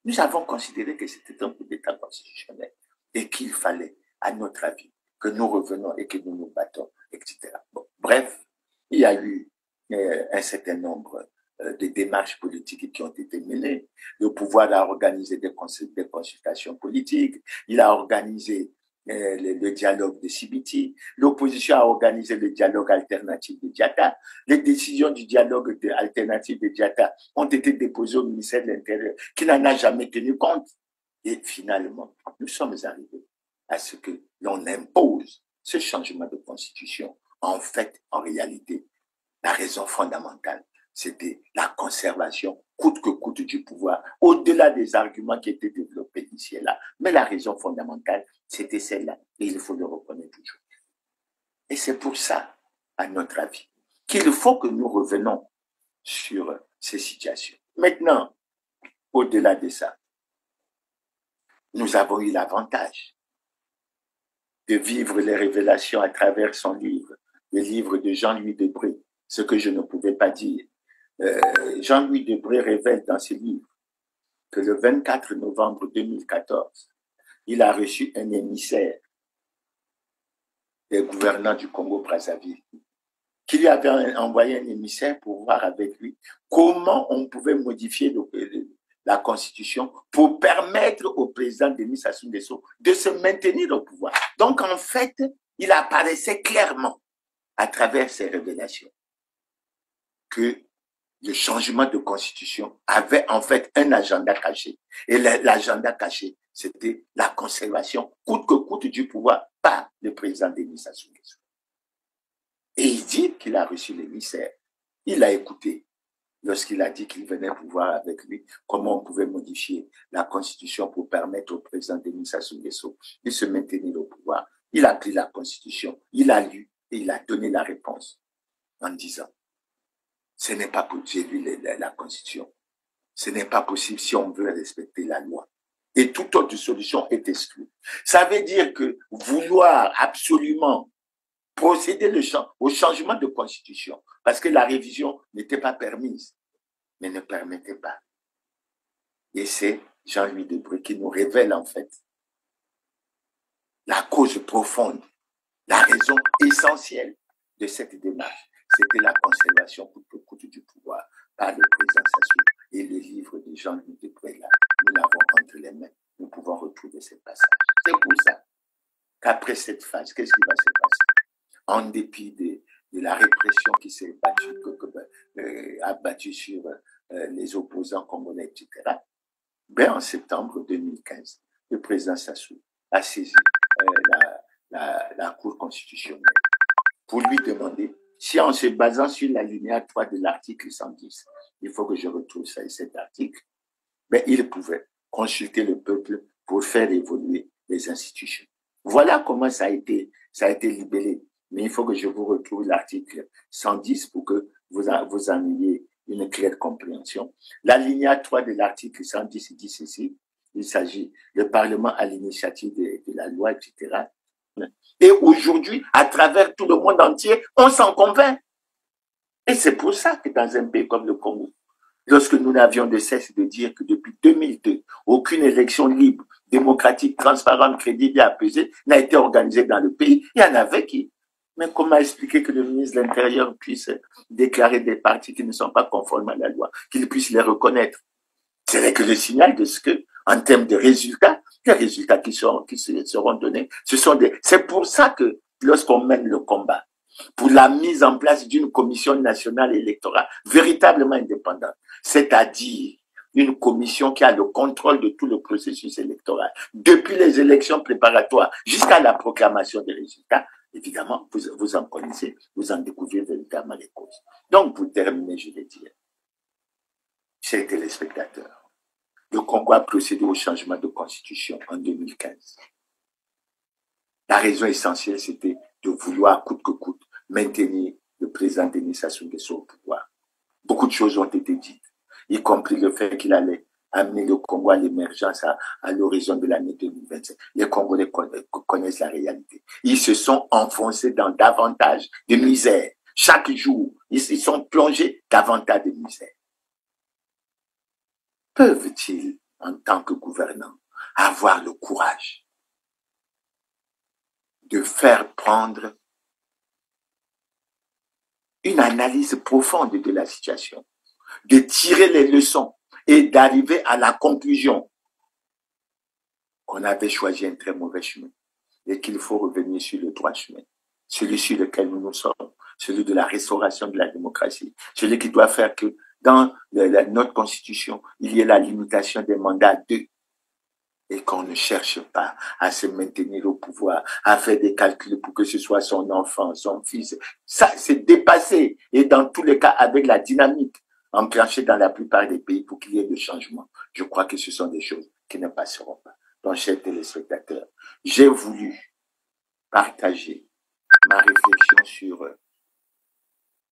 Nous avons considéré que c'était un coup d'État constitutionnel et qu'il fallait, à notre avis, que nous revenons et que nous nous battons, etc. Bon, bref, il y a eu un certain nombre de démarches politiques qui ont été menées. Le pouvoir a organisé des consultations politiques, il a organisé le dialogue de CBT, l'opposition a organisé le dialogue alternatif de Diatta, les décisions du dialogue alternatif de Diatta ont été déposées au ministère de l'Intérieur qui n'en a jamais tenu compte. Et finalement, nous sommes arrivés à ce que l'on impose ce changement de constitution. En fait, en réalité, la raison fondamentale, c'était la conservation coûte que coûte du pouvoir, au-delà des arguments qui étaient développés ici et là. Mais la raison fondamentale, c'était celle-là, et il faut le reconnaître toujours. Et c'est pour ça, à notre avis, qu'il faut que nous revenons sur ces situations. Maintenant, au-delà de ça, nous avons eu l'avantage de vivre les révélations à travers son livre, le livre de Jean-Louis Debré, ce que je ne pouvais pas dire. Jean-Louis Debré révèle dans ce livre que le 24 novembre 2014, il a reçu un émissaire des gouvernants du Congo-Brazzaville qui lui avait envoyé un émissaire pour voir avec lui comment on pouvait modifier la Constitution pour permettre au président Denis Sassou Nguesso de se maintenir au pouvoir. Donc, en fait, il apparaissait clairement à travers ces révélations que le changement de constitution avait en fait un agenda caché. Et l'agenda caché, c'était la conservation coûte que coûte du pouvoir par le président Denis Sassou Nguesso. Et il dit qu'il a reçu l'émissaire. Il a écouté lorsqu'il a dit qu'il venait pouvoir avec lui comment on pouvait modifier la constitution pour permettre au président Denis Sassou Nguesso de se maintenir au pouvoir. Il a pris la constitution, il a lu et il a donné la réponse en disant ce n'est pas possible, j'ai lu la Constitution, ce n'est pas possible si on veut respecter la loi. Et toute autre solution est exclue. Ça veut dire que vouloir absolument procéder au changement de Constitution, parce que la révision n'était pas permise, mais ne permettait pas. Et c'est Jean-Louis Debré qui nous révèle en fait la cause profonde, la raison essentielle de cette démarche. C'était la conservation coûte que coûte du pouvoir par le président Sassou. Et le livre de Jean-Louis Debré là nous l'avons entre les mains. Nous pouvons retrouver ce passage. C'est pour ça qu'après cette phase, qu'est-ce qui va se passer? En dépit de la répression qui s'est abattue sur les opposants congolais, etc., ben, en septembre 2015, le président Sassou a saisi la Cour constitutionnelle pour lui demander si, en se basant sur l'alinéa 3 de l'article 110, il faut que je retrouve cet article, mais il pouvait consulter le peuple pour faire évoluer les institutions. Voilà comment ça a été libellé. Mais il faut que je vous retrouve l'article 110 pour que vous en ayez une claire compréhension. L'alinéa 3 de l'article 110 dit ceci. Il s'agit, le Parlement à l'initiative de la loi, etc. Et aujourd'hui, à travers tout le monde entier, on s'en convainc. Et c'est pour ça que dans un pays comme le Congo, lorsque nous n'avions de cesse de dire que depuis 2002, aucune élection libre, démocratique, transparente, crédible et apaisée n'a été organisée dans le pays, il y en avait qui. Mais comment expliquer que le ministre de l'Intérieur puisse déclarer des partis qui ne sont pas conformes à la loi, qu'il puisse les reconnaître? Ce n'est que le signal de ce que, en termes de résultats, les résultats qui seront donnés, c'est pour ça que lorsqu'on mène le combat pour la mise en place d'une commission nationale électorale véritablement indépendante, c'est-à-dire une commission qui a le contrôle de tout le processus électoral, depuis les élections préparatoires jusqu'à la proclamation des résultats, évidemment, vous en connaissez, vous en découvrez véritablement les causes. Donc, pour terminer, je vais dire, chers téléspectateurs, le Congo a procédé au changement de constitution en 2015. La raison essentielle, c'était de vouloir, coûte que coûte, maintenir le président Denis Sassou Nguesso au pouvoir. Beaucoup de choses ont été dites, y compris le fait qu'il allait amener le Congo à l'émergence à l'horizon de l'année 2025. Les Congolais connaissent la réalité. Ils se sont enfoncés dans davantage de misère. Chaque jour, ils se sont plongés davantage de misère. Peuvent-ils, en tant que gouvernants, avoir le courage de faire prendre une analyse profonde de la situation, de tirer les leçons et d'arriver à la conclusion qu'on avait choisi un très mauvais chemin et qu'il faut revenir sur le droit chemin, celui sur lequel nous sommes, celui de la restauration de la démocratie, celui qui doit faire que dans notre constitution, il y ait la limitation des mandats d'eux et qu'on ne cherche pas à se maintenir au pouvoir, à faire des calculs pour que ce soit son enfant, son fils. Ça, c'est dépassé et dans tous les cas avec la dynamique enclenchée dans la plupart des pays pour qu'il y ait des changements. Je crois que ce sont des choses qui ne passeront pas. Donc, chers téléspectateurs, j'ai voulu partager ma réflexion sur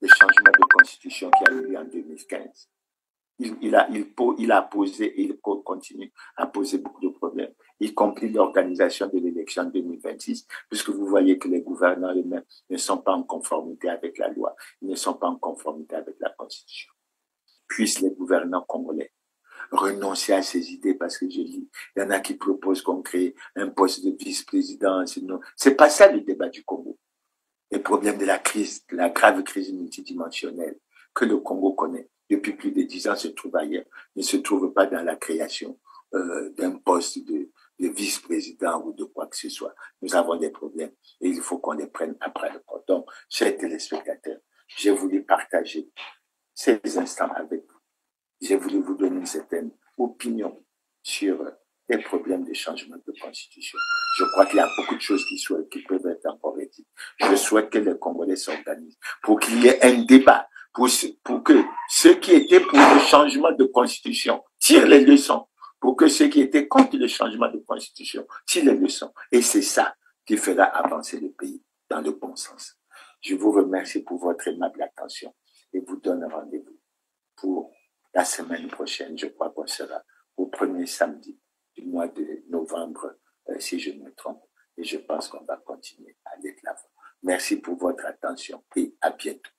le changement de constitution qui a eu lieu en 2015. Il a posé et il continue à poser beaucoup de problèmes, y compris l'organisation de l'élection 2026, puisque vous voyez que les gouvernants eux-mêmes ne sont pas en conformité avec la loi, ils ne sont pas en conformité avec la Constitution. Puissent les gouvernants congolais renoncer à ces idées, parce que je lis, il y en a qui proposent qu'on crée un poste de vice-président. C'est pas ça le débat du Congo. Les problèmes de la crise, de la grave crise multidimensionnelle que le Congo connaît depuis plus de 10 ans se trouve ailleurs, ne se trouve pas dans la création d'un poste de vice-président ou de quoi que ce soit. Nous avons des problèmes et il faut qu'on les prenne après le compte. Donc, chers téléspectateurs, j'ai voulu partager ces instants avec vous. J'ai voulu vous donner une certaine opinion sur les problèmes de changement de constitution. Je crois qu'il y a beaucoup de choses qui peuvent être encore dites. Je souhaite que les Congolais s'organisent pour qu'il y ait un débat, pour que ceux qui étaient pour le changement de constitution tirent les leçons, pour que ceux qui étaient contre le changement de constitution tirent les leçons. Et c'est ça qui fera avancer le pays dans le bon sens. Je vous remercie pour votre aimable attention et vous donne rendez-vous pour la semaine prochaine. Je crois qu'on sera au premier samedi du mois de novembre, si je ne me trompe. Et je pense qu'on va continuer à aller de l'avant. Merci pour votre attention et à bientôt.